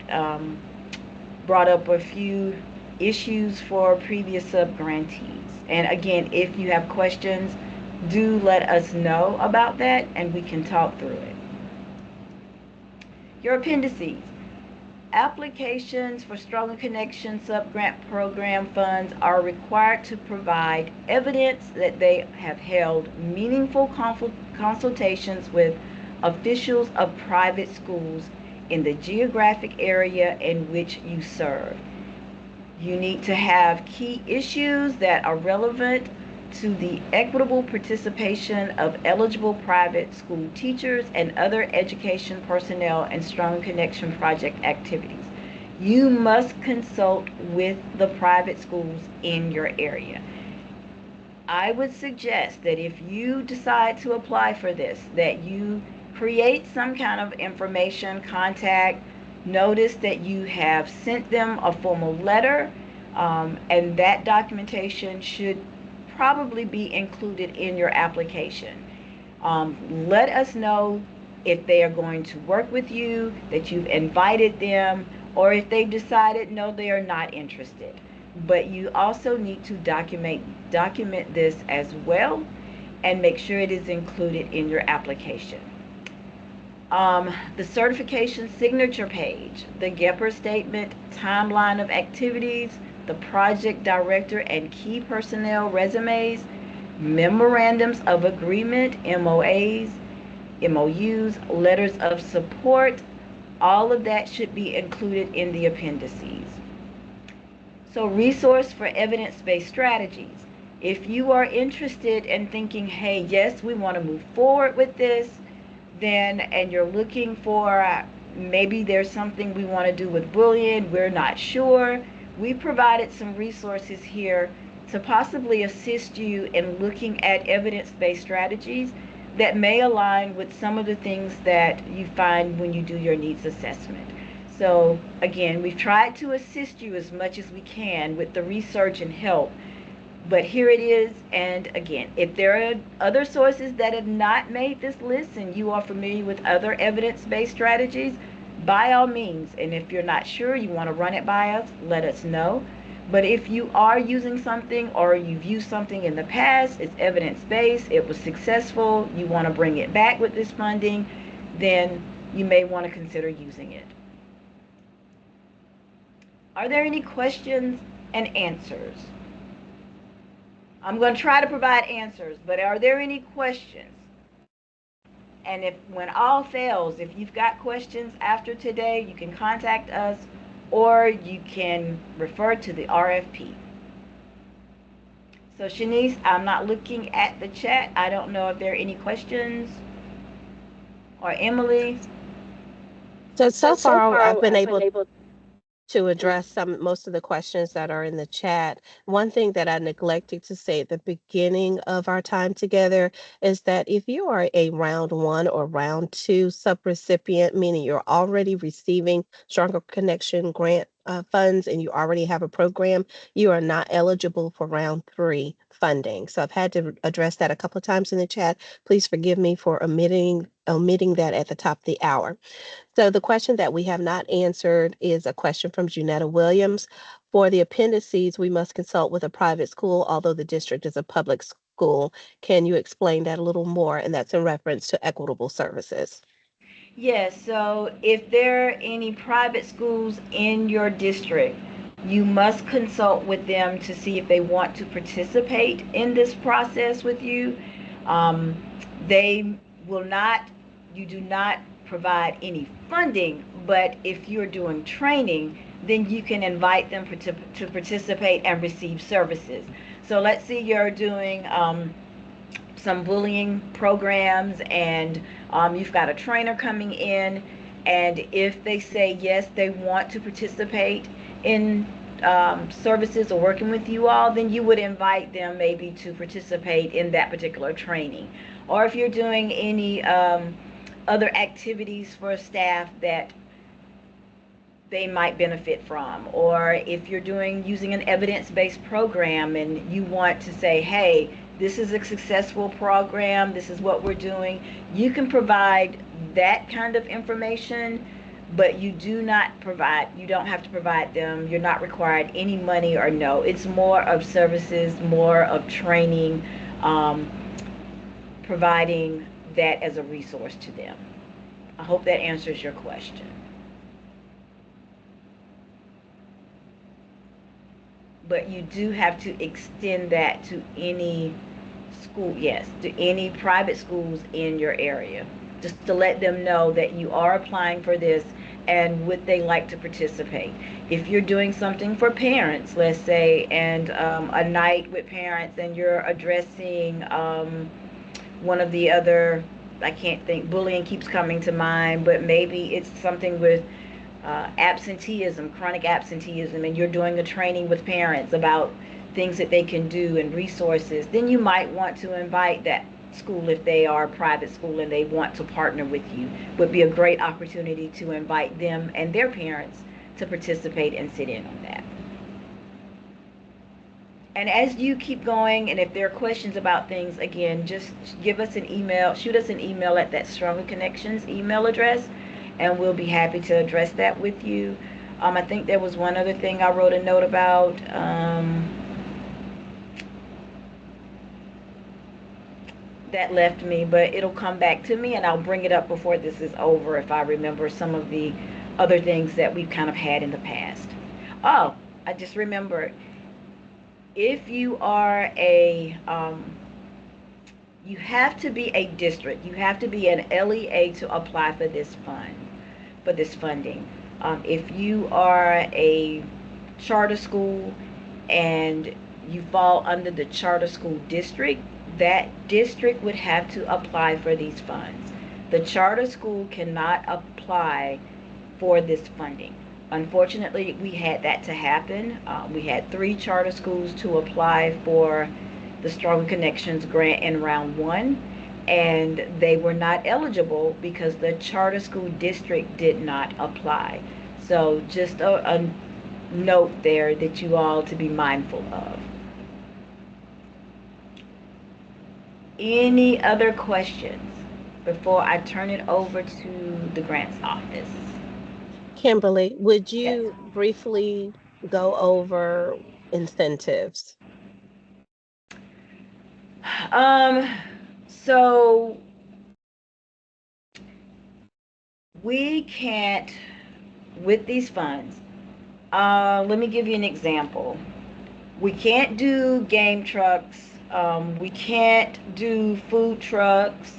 B: brought up a few issues for previous subgrantees. And again, if you have questions, do let us know about that and we can talk through it. Your appendices. Applications for Stronger Connection subgrant program funds are required to provide evidence that they have held meaningful consultations with officials of private schools in the geographic area in which you serve. You need to have key issues that are relevant to the equitable participation of eligible private school teachers and other education personnel in Strong Connection project activities. You must consult with the private schools in your area. I would suggest that if you decide to apply for this, that you create some kind of information contact. Notice that you have sent them a formal letter, and that documentation should probably be included in your application. Let us know if they are going to work with you, that you've invited them, or if they've decided no, they are not interested. But you also need to document this as well and make sure it is included in your application. The certification signature page, the GEPR statement, timeline of activities, the project director and key personnel resumes, memorandums of agreement, MOAs, MOUs, letters of support, all of that should be included in the appendices. So resource for evidence-based strategies. If you are interested in thinking, hey, yes, we want to move forward with this, then, and you're looking for, maybe there's something we want to do with Boolean, we're not sure, we provided some resources here to possibly assist you in looking at evidence-based strategies that may align with some of the things that you find when you do your needs assessment. So again, we've tried to assist you as much as we can with the research and help, but here it is. And again, if there are other sources that have not made this list and you are familiar with other evidence-based strategies, by all means, and if you're not sure, you want to run it by us, let us know. But if you are using something or you've used something in the past, it's evidence-based, it was successful, you want to bring it back with this funding, then you may want to consider using it. Are there any questions and answers. I'm going to try to provide answers, but are there any questions? And if when all fails, if you've got questions after today, you can contact us or you can refer to the RFP. So Shanice, I'm not looking at the chat. I don't know if there are any questions. Or Emily.
A: So
B: So
A: far, I've
B: far
A: been
B: I've been
A: able
B: able
A: to
B: to.
A: address most of the questions that are in the chat. One thing that I neglected to say at the beginning of our time together is that if you are a round one or round two subrecipient, meaning you're already receiving Stronger Connection grant funds and you already have a program, you are not eligible for round three funding. So I've had to address that a couple of times in the chat. Please forgive me for omitting that at the top of the hour. So the question that we have not answered is a question from Junetta Williams. For the appendices, we must consult with a private school, although the district is a public school. Can you explain that a little more? And that's in reference to equitable services.
B: Yes, so if there are any private schools in your district, you must consult with them to see if they want to participate in this process with you. Um, they will not, you do not provide any funding, but if you're doing training, then you can invite them to participate and receive services. So let's say you're doing some bullying programs and you've got a trainer coming in, and if they say yes, they want to participate in services or working with you all, then you would invite them maybe to participate in that particular training. Or if you're doing any other activities for staff that they might benefit from, or if you're doing using an evidence-based program and you want to say, hey, this is a successful program, this is what we're doing, you can provide that kind of information, but you don't have to provide them, you're not required any money. Or no, it's more of services, more of training, um, providing that as a resource to them. I hope that answers your question. But you do have to extend that to any school, yes, to any private schools in your area, just to let them know that you are applying for this and would they like to participate. If you're doing something for parents, let's say, and a night with parents, and you're addressing one of the other, I can't think, bullying keeps coming to mind, but maybe it's something with absenteeism, chronic absenteeism, and you're doing a training with parents about things that they can do and resources, then you might want to invite that school, if they are a private school and they want to partner with you, would be a great opportunity to invite them and their parents to participate and sit in on that. And as you keep going, and if there are questions about things, again, just give us an email, shoot us an email at that Stronger Connections email address, and we'll be happy to address that with you. I think there was one other thing I wrote a note about. That left me, but it'll come back to me, and I'll bring it up before this is over if I remember some of the other things that we've kind of had in the past. Oh, I just remembered. If you are you have to be a district. You have to be an LEA to apply for this funding. If you are a charter school and you fall under the charter school district, that district would have to apply for these funds. The charter school cannot apply for this funding. Unfortunately, we had that to happen. We had 3 charter schools to apply for the Strong Connections grant in round 1, and they were not eligible because the charter school district did not apply. So just a note there that you all to be mindful of. Any other questions before I turn it over to the grants office?
A: Kimberly, would
B: Yes.
A: you briefly go over incentives?
B: Um, so we can't, with these funds, let me give you an example. We can't do game trucks. We can't do food trucks.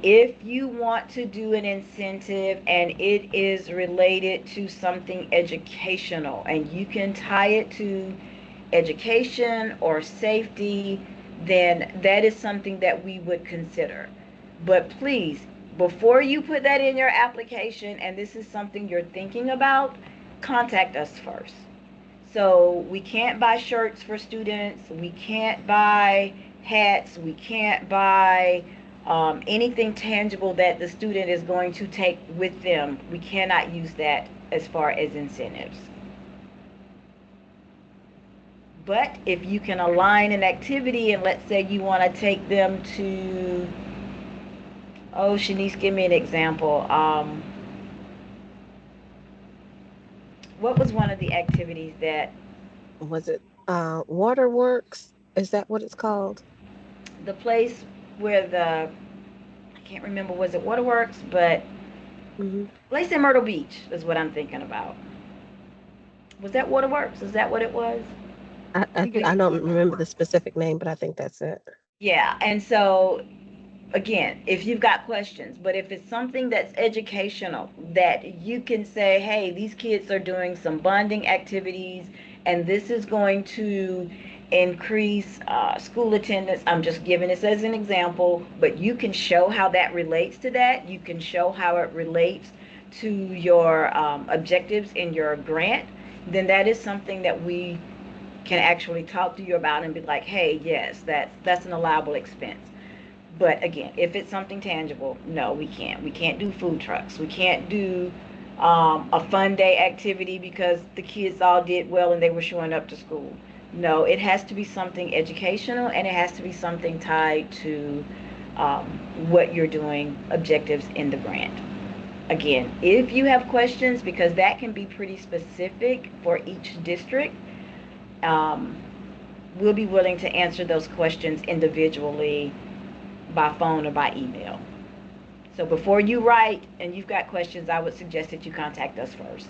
B: If you want to do an incentive and it is related to something educational and you can tie it to education or safety, then that is something that we would consider. But please, before you put that in your application and this is something you're thinking about, contact us first. So we can't buy shirts for students. We can't buy hats. We can't buy anything tangible that the student is going to take with them. We cannot use that as far as incentives. But if you can align an activity and let's say you want to take them to, oh, Shanice, give me an example. What was one of the activities that
A: Was it Waterworks? Is that what it's called?
B: the place where I can't remember, was it Waterworks? But
A: Hmm.
B: place in Myrtle Beach is what I'm thinking about. Was that Waterworks? Is that what it was?
C: I think
A: I
C: it's
A: don't remember the specific name, but I think that's it.
B: Yeah, and so again, if you've got questions, but if it's something that's educational, that you can say, hey, these kids are doing some bonding activities, and this is going to increase school attendance. I'm just giving this as an example, but you can show how that relates to that. You can show how it relates to your objectives in your grant. Then that is something that we can actually talk to you about and be like, hey, yes, that's an allowable expense. But again, if it's something tangible, no, we can't. We can't do food trucks. We can't do a fun day activity because the kids all did well and they were showing up to school. No, it has to be something educational and it has to be something tied to um, what you're doing, objectives in the grant. Again, if you have questions, because that can be pretty specific for each district, um, we'll be willing to answer those questions individually by phone or by email. So before you write and you've got questions, I would suggest that you contact us first.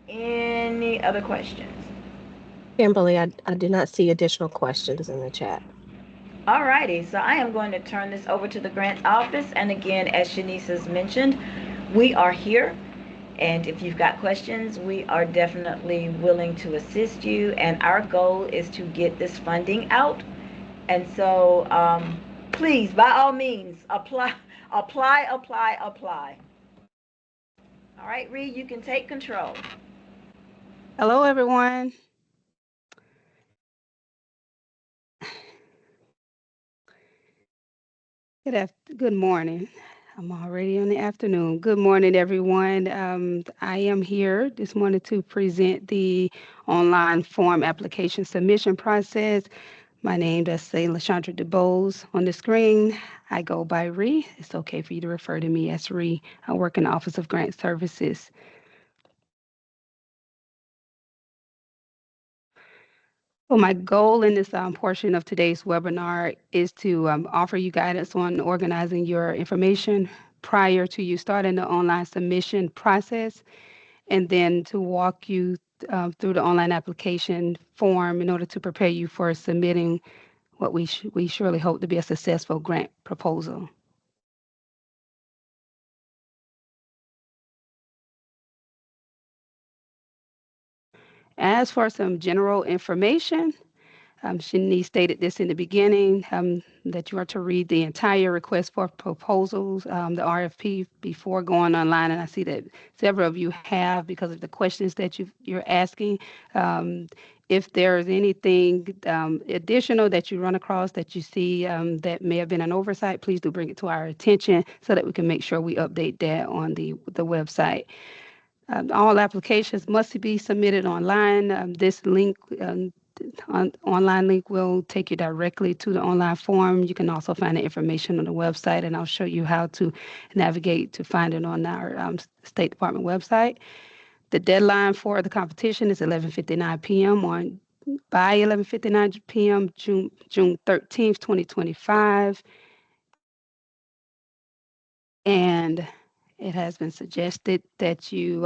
B: Any other questions?
A: Kimberly, I did not see additional questions in the chat.
B: Alrighty, so I am going to turn this over to the grants office. And again, as Shanice has mentioned, we are here. And if you've got questions, we are definitely willing to assist you. And our goal is to get this funding out. And so please, by all means, apply, apply, apply, apply. All right, Reed, you can take control.
C: Hello, everyone. Good morning. I'm already in the afternoon. Good morning, everyone. I am here this morning to present the online form application submission process. My name does say LaShandra DeBose on the screen. I go by Ree. It's okay for you to refer to me as Ree. I work in the Office of Grant Services. Well, my goal in this portion of today's webinar is to offer you guidance on organizing your information prior to you starting the online submission process, and then to walk you through the online application form in order to prepare you for submitting what we surely hope to be a successful grant proposal. As for some general information, Shanice stated this in the beginning, that you are to read the entire request for proposals, the RFP, before going online. And I see that several of you have because of the questions that you're asking. If there's anything additional that you run across that you see that may have been an oversight, please do bring it to our attention so that we can make sure we update that on the website. All applications must be submitted online. This link, online link, will take you directly to the online form. You can also find the information on the website, and I'll show you how to navigate to find it on our State Department website. The deadline for the competition is 11:59 p.m. by 11:59 p.m. June 13th, 2025. And it has been suggested that you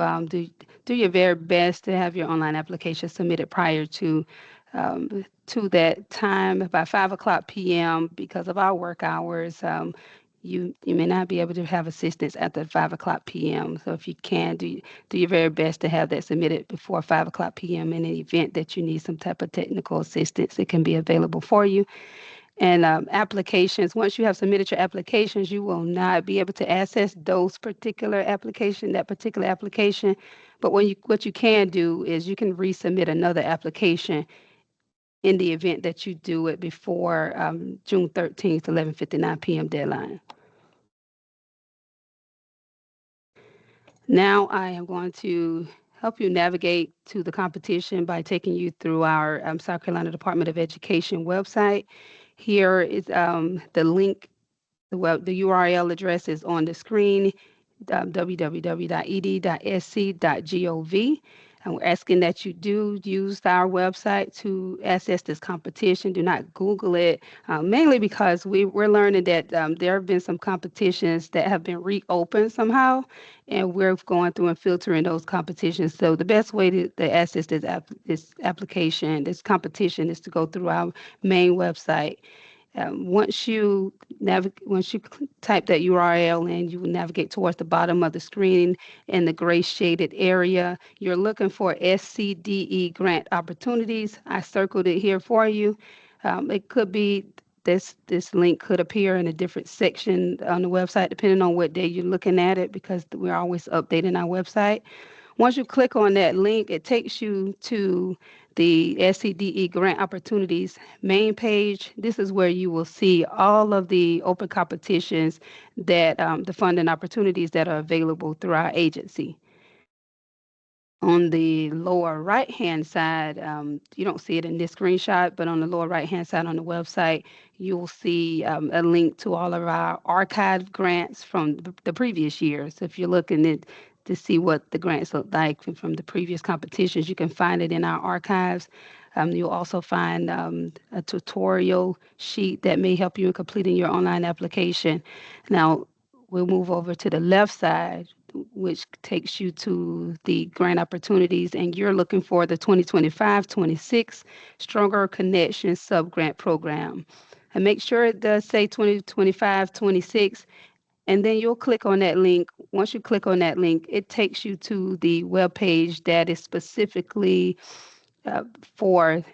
C: do your very best to have your online application submitted prior to that time by 5 o'clock p.m. because of our work hours. You may not be able to have assistance after 5 o'clock p.m. So if you can do your very best to have that submitted before 5 o'clock p.m. In the event that you need some type of technical assistance, it can be available for you. And applications, once you have submitted your applications, you will not be able to access that particular application. But what you can do is you can resubmit another application in the event that you do it before June 13th, 11:59 p.m. deadline. Now I am going to help you navigate to the competition by taking you through our South Carolina Department of Education website. Here is the link. The URL address is on the screen, www.ed.sc.gov. And we're asking that you do use our website to access this competition. Do not Google it, mainly because we're learning that there have been some competitions that have been reopened somehow, and we're going through and filtering those competitions. So the best way to access this competition, is to go through our main website. Once you type that URL in, you will navigate towards the bottom of the screen in the gray shaded area. You're looking for SCDE grant opportunities. I circled it here for you. It could be this link could appear in a different section on the website depending on what day you're looking at it, because we're always updating our website. Once you click on that link, it takes you to the SCDE Grant Opportunities main page. This is where you will see all of the open competitions that the funding opportunities that are available through our agency. On the lower right-hand side, you don't see it in this screenshot, but on the lower right-hand side on the website, you'll see a link to all of our archived grants from the previous years. So if you're looking to see what the grants look like from the previous competitions, you can find it in our archives. You'll also find a tutorial sheet that may help you in completing your online application. Now, we'll move over to the left side, which takes you to the grant opportunities, and you're looking for the 2025-26 Stronger Connections Sub-Grant Program. And make sure it does say 2025-26, and then you'll click on that link. Once you click on that link, it takes you to the webpage that is specifically for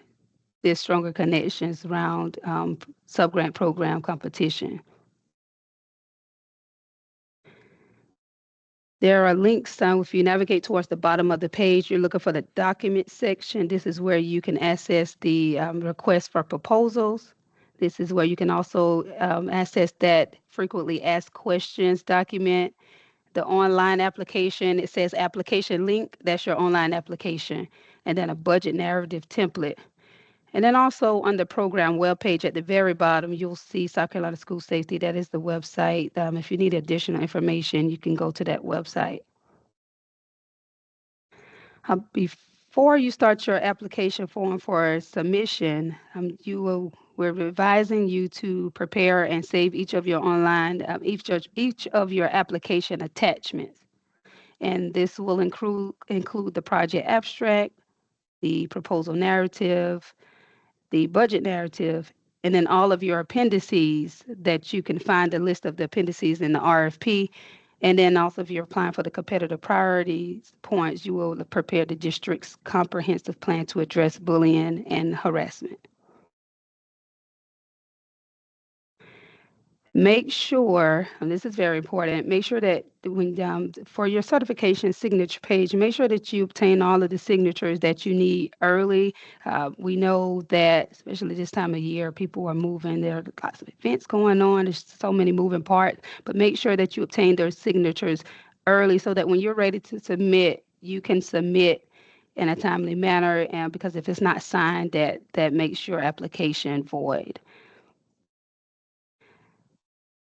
C: this Stronger Connections Round Sub-Grant Program competition. There are links. If you navigate towards the bottom of the page, you're looking for the document section. This is where you can access the request for proposals. This is where you can also access that frequently asked questions document. The online application, it says application link. That's your online application. And then a budget narrative template. And then also on the program webpage at the very bottom, you'll see South Carolina School Safety. That is the website. If you need additional information, you can go to that website. Before you start your application form for submission, we're advising you to prepare and save each of your each of your application attachments. And this will include the project abstract, the proposal narrative, the budget narrative, and then all of your appendices that you can find a list of the appendices in the RFP. And then also if you're applying for the competitive priorities points, you will prepare the district's comprehensive plan to address bullying and harassment. Make sure, and this is very important, make sure that when for your certification signature page, make sure that you obtain all of the signatures that you need early. We know that, especially this time of year, people are moving. There are lots of events going on. There's so many moving parts, but make sure that you obtain those signatures early so that when you're ready to submit, you can submit in a timely manner. And because if it's not signed, that makes your application void.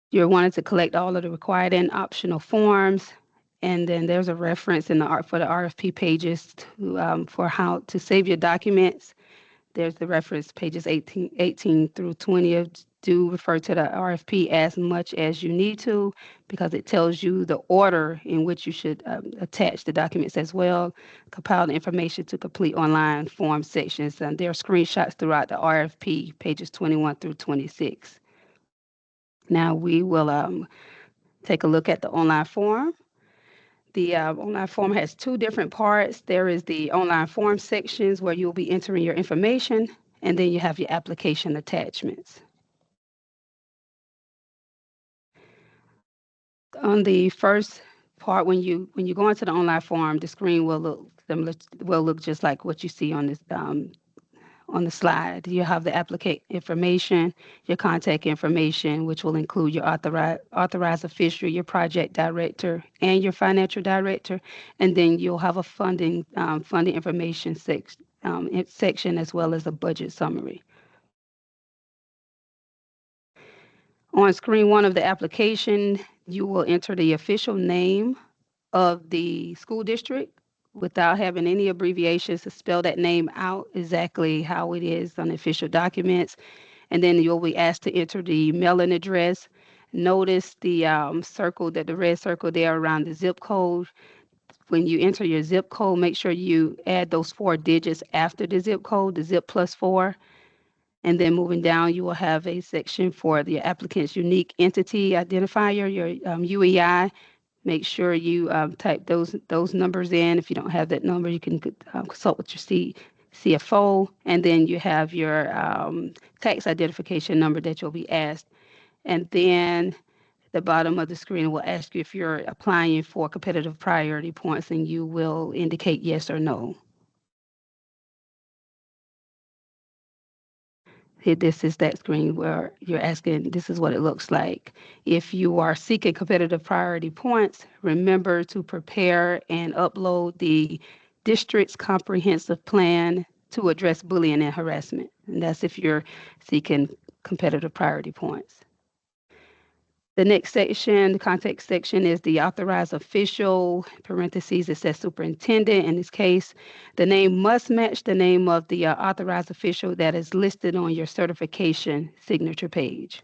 C: You're wanting to collect all of the required and optional forms, and then there's a reference in for the RFP pages for how to save your documents. There's the reference pages 18 through 20 of do refer to the RFP as much as you need to, because it tells you the order in which you should attach the documents as well. Compile the information to complete online form sections, and there are screenshots throughout the RFP, pages 21 through 26. Now we will take a look at the online form. The online form has two different parts. There is the online form sections where you'll be entering your information, and then you have your application attachments. On the first part, when you go into the online form, the screen will look just like what you see on this on the slide. You have the applicant information, your contact information, which will include your authorized official, your project director, and your financial director, and then you'll have a funding information section as well as a budget summary. On screen one of the application, you will enter the official name of the school district without having any abbreviations, to spell that name out exactly how it is on official documents. And then you'll be asked to enter the mailing address. Notice the circle, that the red circle there around the zip code. When you enter your zip code, make sure you add those 4 digits after the zip code, the zip +4. And then moving down, you will have a section for the applicant's unique entity identifier, your UEI. Make sure you type those numbers in. If you don't have that number, you can consult with your CFO, and then you have your tax identification number that you'll be asked. And then the bottom of the screen will ask you if you're applying for competitive priority points, and you will indicate yes or no. This is that screen where you're asking, this is what it looks like. If you are seeking competitive priority points, remember to prepare and upload the district's comprehensive plan to address bullying and harassment. And that's if you're seeking competitive priority points. The next section, the context section, is the authorized official, parentheses, it says superintendent. In this case, the name must match the name of the authorized official that is listed on your certification signature page.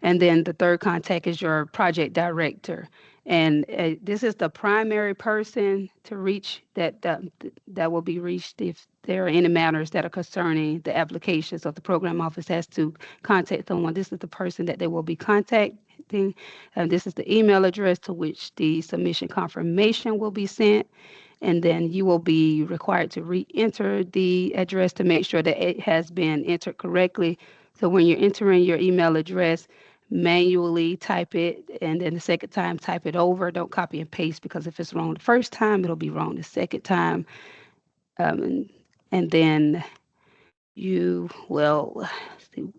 C: And then the third contact is your project director. And this is the primary person to reach that will be reached if there are any matters that are concerning the applications of the program office has to contact someone. This is the person that they will be contacting. And this is the email address to which the submission confirmation will be sent. And then you will be required to re-enter the address to make sure that it has been entered correctly. So when you're entering your email address, manually type it, and then the second time type it over. Don't copy and paste, because if it's wrong the first time, it'll be wrong the second time. And then you will see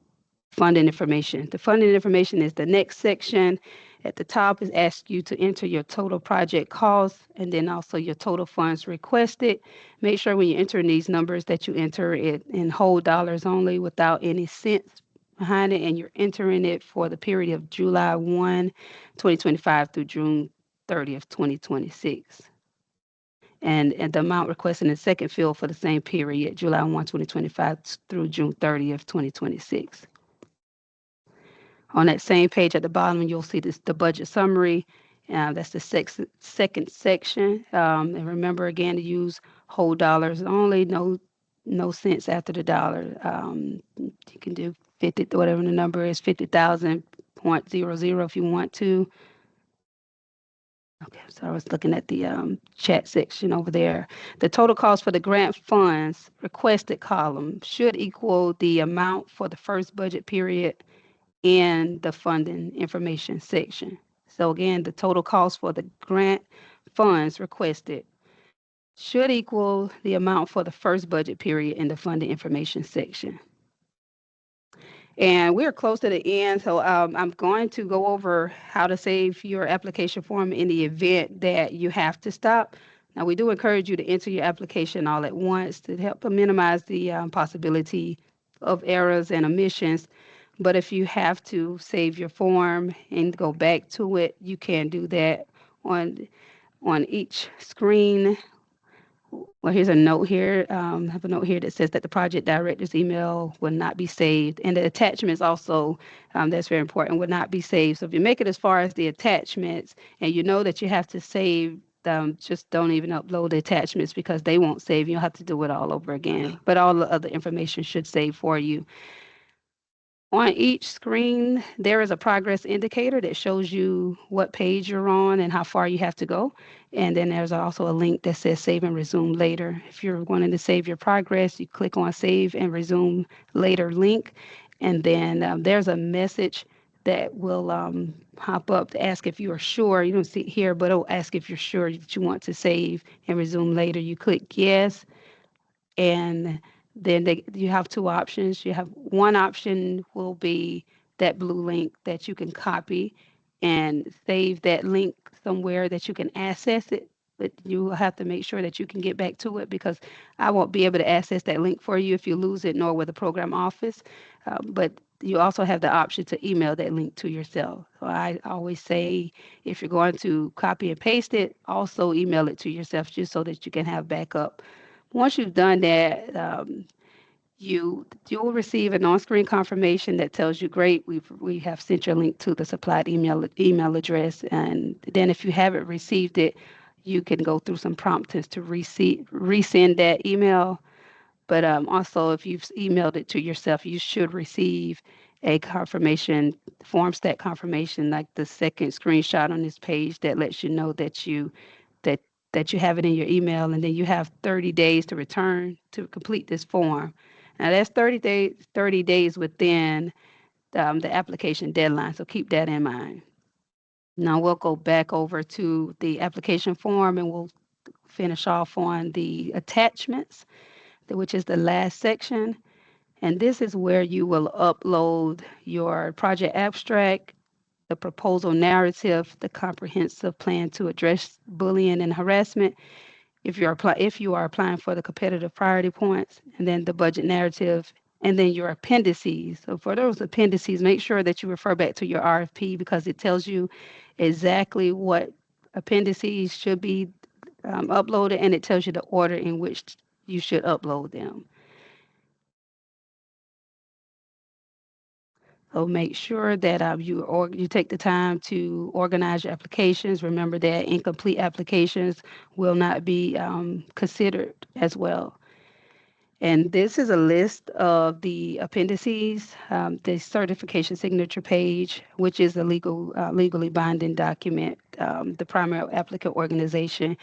C: funding information. The funding information is the next section. At the top is ask you to enter your total project cost, and then also your total funds requested. Make sure when you enter these numbers that you enter it in whole dollars only, without any cents behind it, and you're entering it for the period of July 1, 2025 through June 30th, 2026. And the amount requested in the second field for the same period, July 1, 2025 through June 30th, 2026. On that same page at the bottom, you'll see the budget summary. That's the second section. And remember, again, to use whole dollars only, no cents after the dollar. You can do 50, whatever the number is, 50,000.00 if you want to. Okay, so I was looking at the chat section over there. The total cost for the grant funds requested column should equal the amount for the first budget period in the funding information section. So again, the total cost for the grant funds requested should equal the amount for the first budget period in the funding information section. And we're close to the end, so I'm going to go over how to save your application form in the event that you have to stop. Now, we do encourage you to enter your application all at once to help minimize the possibility of errors and omissions. But if you have to save your form and go back to it, you can do that on each screen. Well, here's a note here. I have a note here that says that the project director's email will not be saved. And the attachments also, that's very important, will not be saved. So if you make it as far as the attachments and you know that you have to save, just don't even upload the attachments because they won't save. You'll have to do it all over again. But all the other information should save for you. On each screen, there is a progress indicator that shows you what page you're on and how far you have to go. And then there's also a link that says save and resume later. If you're wanting to save your progress, you click on save and resume later link. And then there's a message that will pop up to ask if you are sure. You don't see it here, but it'll ask if you're sure that you want to save and resume later. You click yes, and then you have two options. You have one option will be that blue link that you can copy and save that link somewhere that you can access it, but you will have to make sure that you can get back to it because I won't be able to access that link for you if you lose it, nor will the program office. But you also have the option to email that link to yourself. So I always say if you're going to copy and paste it, also email it to yourself just so that you can have backup. Once you've done that, you'll receive an on-screen confirmation that tells you, "Great, we have sent your link to the supplied email address." And then if you haven't received it, you can go through some promptings to resend that email. But also, if you've emailed it to yourself, you should receive a confirmation, form stat confirmation, like the second screenshot on this page that lets you know that that that you have it in your email, and then you have 30 days to return to complete this form. Now that's 30 days within the application deadline, so keep that in mind. Now we'll go back over to the application form and we'll finish off on the attachments, which is the last section. And this is where you will upload your project abstract, the proposal narrative, the comprehensive plan to address bullying and harassment, if you are applying for the competitive priority points, and then the budget narrative, and then your appendices. So for those appendices, make sure that you refer back to your RFP because it tells you exactly what appendices should be uploaded, and it tells you the order in which you should upload them. So make sure that you take the time to organize your applications. Remember that incomplete applications will not be considered as well. And this is a list of the appendices, the certification signature page, which is a legally binding document. The primary applicant organization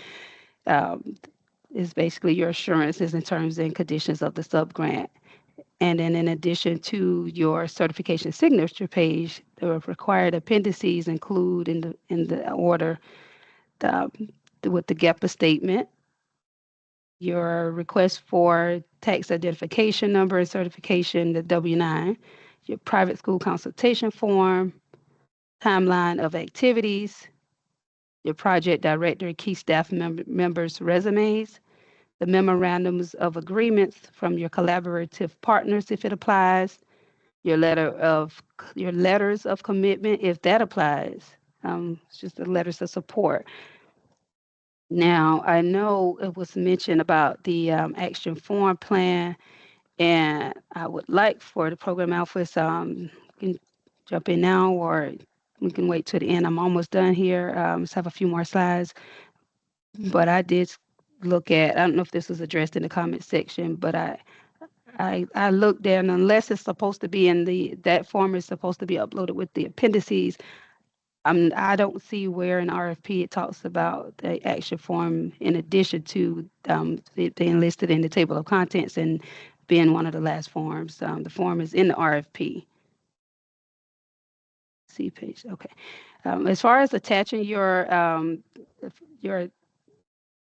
C: is basically your assurances in terms and conditions of the subgrant. And then in addition to your certification signature page, the required appendices include in the order the, with the GEPA statement, your request for tax identification number and certification, the W-9, your private school consultation form, timeline of activities, your project director and key staff members' resumes, the memorandums of agreements from your collaborative partners if it applies, your letters of commitment if that applies. It's just the letters of support. Now, I know it was mentioned about the action form plan, and I would like for the program office, you can jump in now or we can wait till the end. I'm almost done here. Just have a few more slides. But I did look at, I don't know if this was addressed in the comment section, but I looked there, and unless it's supposed to be that form is supposed to be uploaded with the appendices, I don't see where in RFP it talks about the action form in addition to being listed in the table of contents and being one of the last forms. The form is in the RFP. See page. Okay. As far as attaching your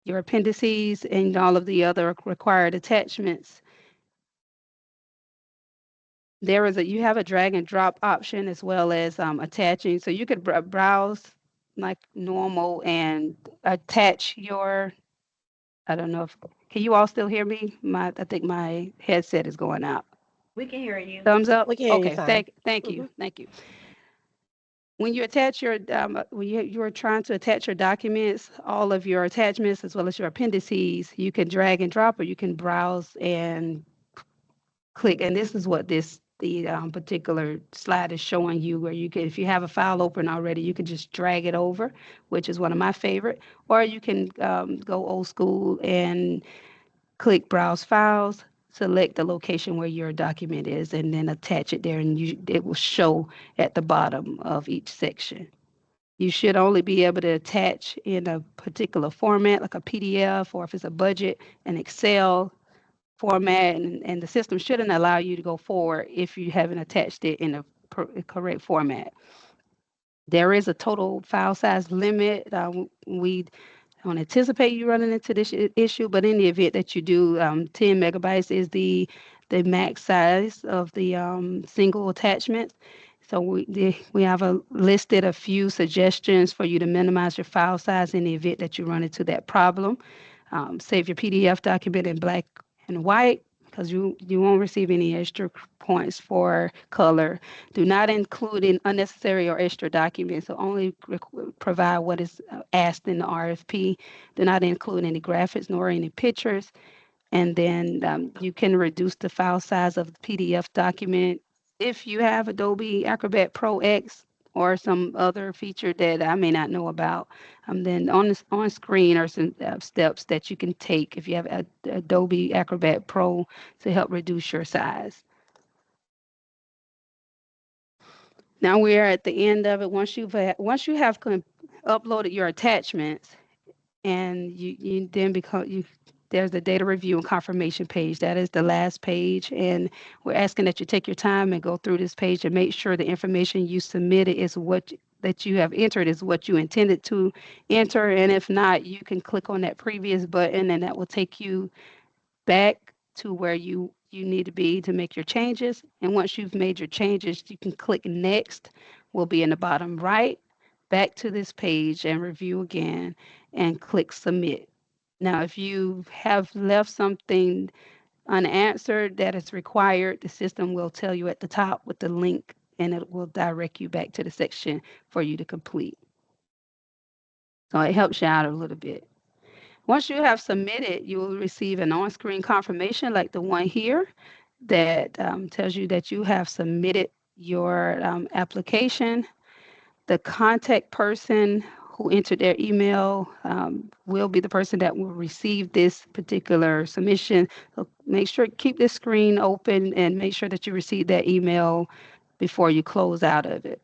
C: appendices and all of the other required attachments, you have a drag and drop option as well as attaching. So you could browse like normal and attach I don't know can you all still hear me? I think my headset is going out.
B: We can hear you.
C: Thumbs up?
A: We can hear you
C: Okay,
A: fine.
C: thank you. Thank you. When you attach your when you're trying to attach your documents, all of your attachments as well as your appendices, you can drag and drop, or you can browse and click. And this is what the particular slide is showing you, where you can, if you have a file open already, you can just drag it over, which is one of my favorite. Or you can go old school and click browse files, select the location where your document is, and then attach it there, and it will show at the bottom of each section. You should only be able to attach in a particular format, like a PDF, or if it's a budget, an Excel format, and the system shouldn't allow you to go forward if you haven't attached it in a correct format. There is a total file size limit. We don't anticipate you running into this issue, but in the event that you do, 10 megabytes is the max size of the single attachment. So we have listed a few suggestions for you to minimize your file size in the event that you run into that problem. Save your PDF document in black and white, because you won't receive any extra points for color. Do not include in unnecessary or extra documents, so only provide what is asked in the RFP. Do not include any graphics nor any pictures. And then you can reduce the file size of the PDF document if you have Adobe Acrobat Pro X or some other feature that I may not know about. Then on screen are some steps that you can take if you have Adobe Acrobat Pro to help reduce your size. Now we are at the end of it. Once you have uploaded your attachments, and you then there's the data review and confirmation page. That is the last page, and we're asking that you take your time and go through this page and make sure the information you submitted is that you have entered is what you intended to enter. And if not, you can click on that previous button, and that will take you back to where you need to be to make your changes. And once you've made your changes, you can click next, will be in the bottom right, back to this page and review again, and click submit. Now, if you have left something unanswered that is required, the system will tell you at the top with the link, and it will direct you back to the section for you to complete. So it helps you out a little bit. Once you have submitted, you will receive an on-screen confirmation like the one here that tells you that you have submitted your application. The contact person who entered their email will be the person that will receive this particular submission. So make sure, keep this screen open and make sure that you receive that email before you close out of it.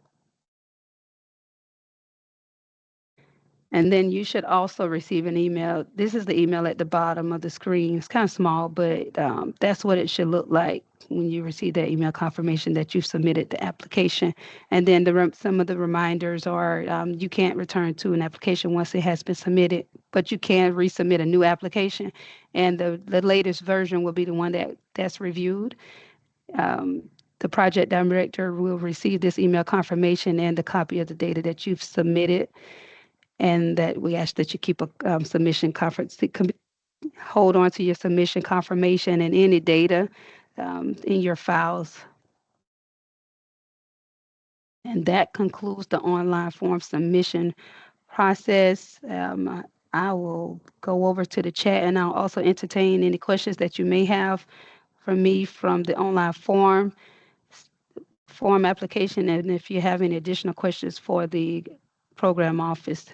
C: And then you should also receive an email. This is the email at the bottom of the screen. It's kind of small, but that's what it should look like when you receive that email confirmation that you've submitted the application. And then some of the reminders are you can't return to an application once it has been submitted, but you can resubmit a new application. And the latest version will be the one that's reviewed. The project director will receive this email confirmation and the copy of the data that you've submitted, and that we ask that you keep a submission conference, hold on to your submission confirmation and any data in your files. And that concludes the online form submission process. I will go over to the chat, and I'll also entertain any questions that you may have for me from the online form application, and if you have any additional questions for the program office.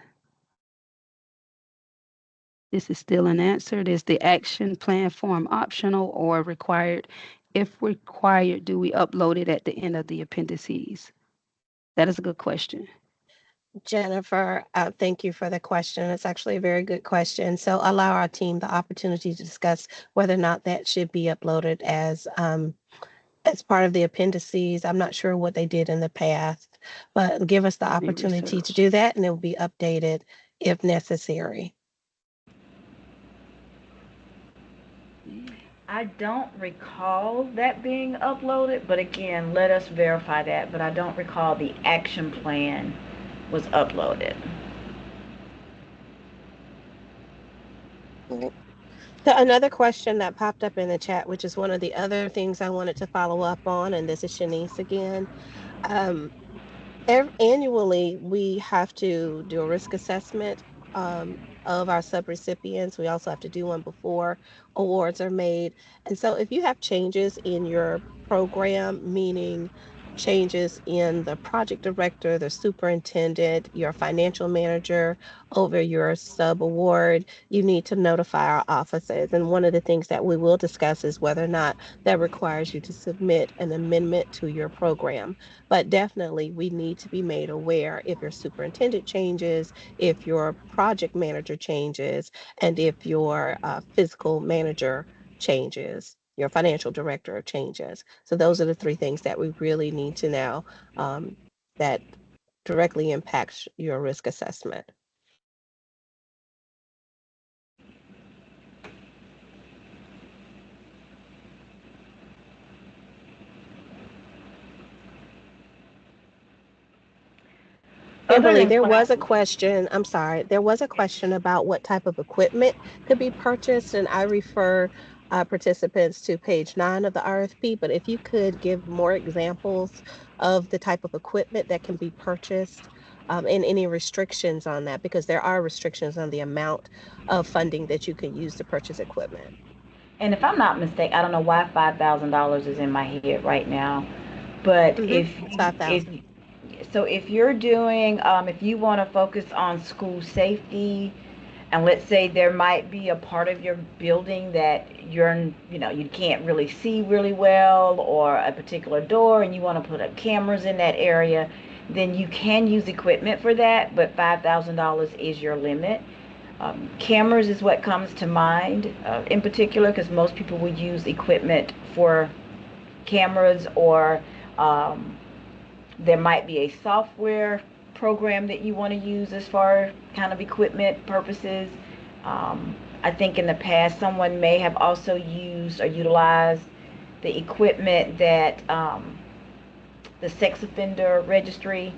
C: This is still unanswered. Is the action plan form optional or required? If required, do we upload it at the end of the appendices? That is a good question.
A: Jennifer, thank you for the question. It's actually a very good question. So allow our team the opportunity to discuss whether or not that should be uploaded as part of the appendices. I'm not sure what they did in the past, but give us the opportunity to do that, and it will be updated if necessary.
B: I don't recall that being uploaded, but again, let us verify that. But I don't recall the action plan was uploaded.
A: So another question that popped up in the chat, which is one of the other things I wanted to follow up on, and this is Shanice again. Annually, we have to do a risk assessment of our subrecipients. We also have to do one before awards are made. And so, if you have changes in your program, meaning changes in the project director, the superintendent, your financial manager over your sub award, you need to notify our offices. And one of the things that we will discuss is whether or not that requires you to submit an amendment to your program. But definitely, we need to be made aware if your superintendent changes, if your project manager changes, and if your physical manager changes, your financial director changes. So those are the three things that we really need to know that directly impacts your risk assessment.
B: Other
A: Kimberly,
B: than
A: there was a
B: classes.
A: question, I'm sorry, there was a question about what type of equipment could be purchased, and I refer participants to page 9 of the RFP, but if you could give more examples of the type of equipment that can be purchased, and any restrictions on that, because there are restrictions on the amount of funding that you can use to purchase equipment.
B: And if I'm not mistaken, I don't know why $5,000 is in my head right now, but
A: It's 5,000.
B: if you're doing, if you want to focus on school safety, and let's say there might be a part of your building that you can't really see really well, or a particular door, and you want to put up cameras in that area, then you can use equipment for that, but $5,000 is your limit. Cameras is what comes to mind in particular, because most people would use equipment for cameras, or um, there might be a software program that you want to use as far kind of equipment purposes. I think in the past someone may have also used or utilized the equipment that the sex offender registry.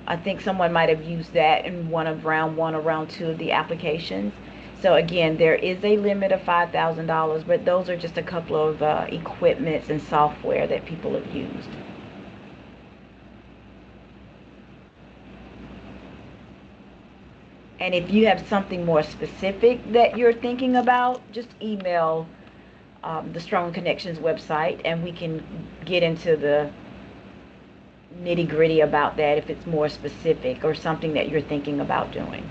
B: I think someone might have used that in one of round one or round two of the applications. So again, there is a limit of $5,000, but those are just a couple of equipments and software that people have used. And if you have something more specific that you're thinking about, just email the Strong Connections website, and we can get into the nitty gritty about that if it's more specific or something that you're thinking about doing.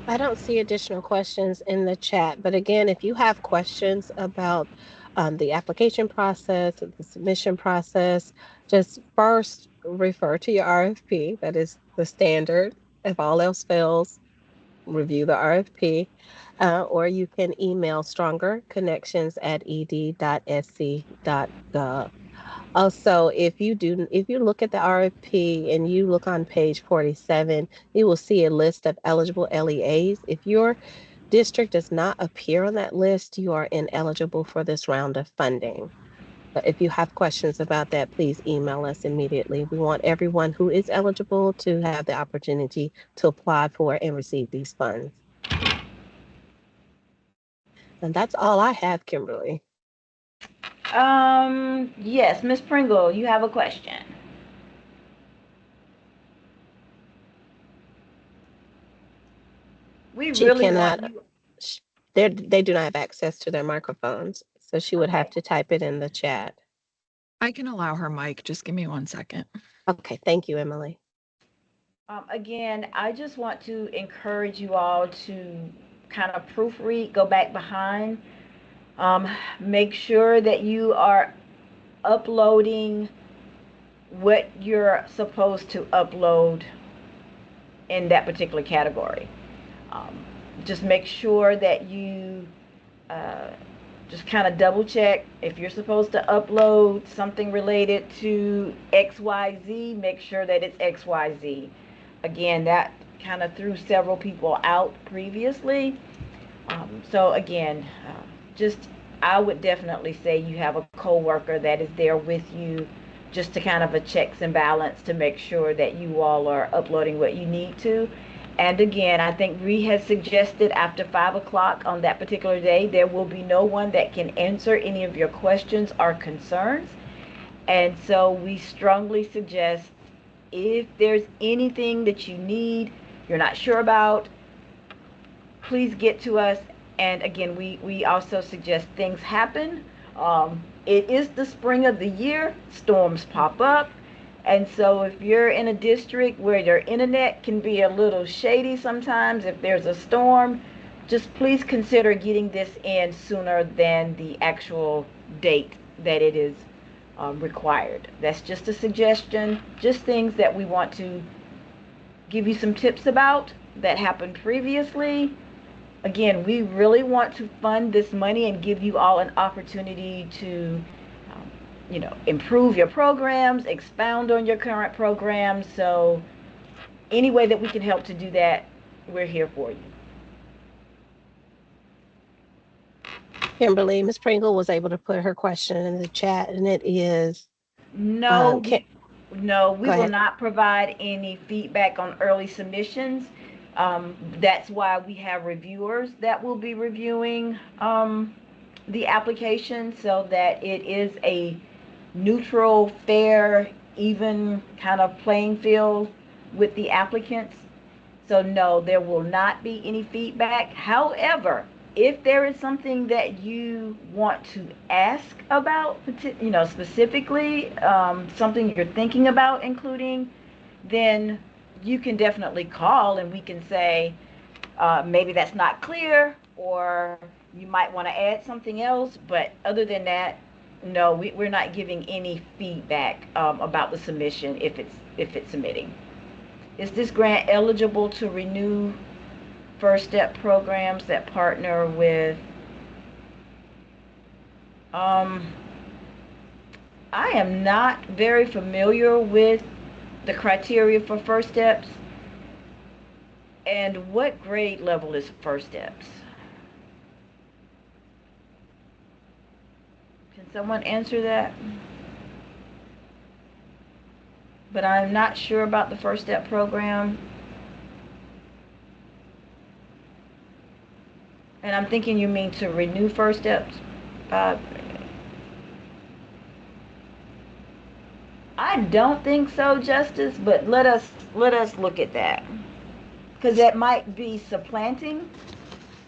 A: I don't see additional questions in the chat, but again, if you have questions about the application process, the submission process, just first refer to your RFP. That is the standard. If all else fails, review the RFP, or you can email strongerconnections@ed.sc.gov. Also, if you look at the RFP and you look on page 47, you will see a list of eligible LEAs. If your district does not appear on that list, you are ineligible for this round of funding. But if you have questions about that, please email us immediately. We want everyone who is eligible to have the opportunity to apply for and receive these funds. And that's all I have, Kimberly.
B: Yes, Miss Pringle, you have a question. We
A: She
B: really want
A: cannot,
B: you.
A: they do not have access to their microphones, so she would have
B: Okay.
A: to type it in the chat.
D: I can allow her mic. Just give me 1 second.
A: Okay, thank you, Emily.
B: Again, I just want to encourage you all to kind of proofread, go back behind, make sure that you are uploading what you're supposed to upload in that particular category. Um, just make sure that you uh, just kind of double check if you're supposed to upload something related to XYZ, make sure that it's XYZ. Again, that kind of threw several people out previously. So again, just I would definitely say you have a coworker that is there with you just to kind of a checks and balance to make sure that you all are uploading what you need to. And again, I think Ree has suggested after 5 o'clock on that particular day, there will be no one that can answer any of your questions or concerns. And so we strongly suggest, if there's anything that you need, you're not sure about, please get to us. And again, we also suggest things happen. It is the spring of the year, storms pop up. And so if you're in a district where your internet can be a little shady sometimes, if there's a storm, just please consider getting this in sooner than the actual date that it is required. That's just a suggestion, just things that we want to give you some tips about that happened previously. Again, we really want to fund this money and give you all an opportunity to improve your programs, expound on your current programs. So any way that we can help to do that, we're here for you.
A: Kimberly, Ms. Pringle was able to put her question in the chat, and it is,
B: No,
A: can,
B: no, we
A: go
B: will
A: ahead.
B: not provide any feedback on early submissions. That's why we have reviewers that will be reviewing the application, so that it is a neutral, fair, even kind of playing field with the applicants. So no, there will not be any feedback. However, if there is something that you want to ask about, specifically, something you're thinking about including, then you can definitely call and we can say, maybe that's not clear, or you might want to add something else. But other than that, no, we're not giving any feedback about the submission if it's submitting. Is this grant eligible to renew First Step programs that partner with? I am not very familiar with the criteria for First Steps. And what grade level is First Steps? Can someone answer that? But I'm not sure about the First Step program. And I'm thinking you mean to renew First Steps. I don't think so, Justice, but let us look at that, because that might be supplanting.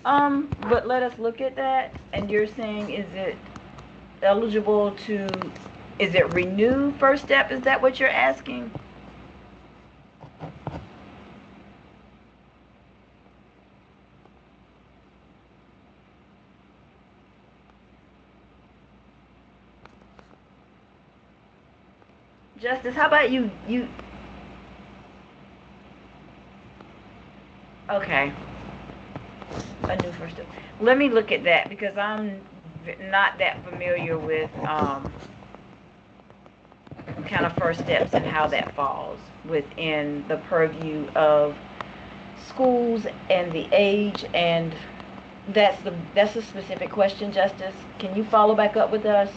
B: But let us look at that. And you're saying, is it eligible to, is it renew First Step? Is that what you're asking? Justice, how about you okay, a new First Step. Let me look at that, because I'm not that familiar with kind of First Steps and how that falls within the purview of schools and the age. And that's a specific question, Justice. Can you follow back up with us?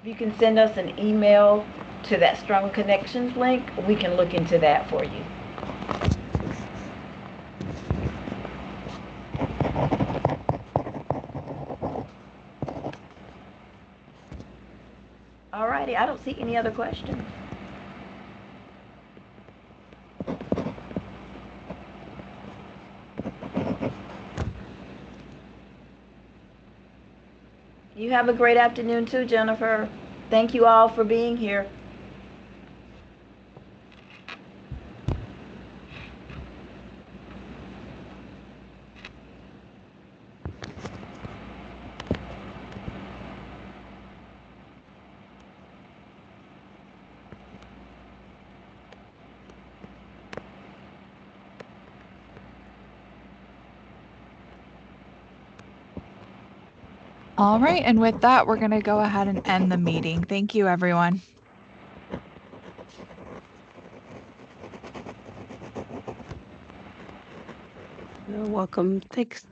B: If you can send us an email to that Strong Connections link, we can look into that for you. Alrighty, I don't see any other questions. You have a great afternoon too, Jennifer. Thank you all for being here.
D: All right, and with that, we're going to go ahead and end the meeting. Thank you, everyone.
C: You're welcome. Thanks.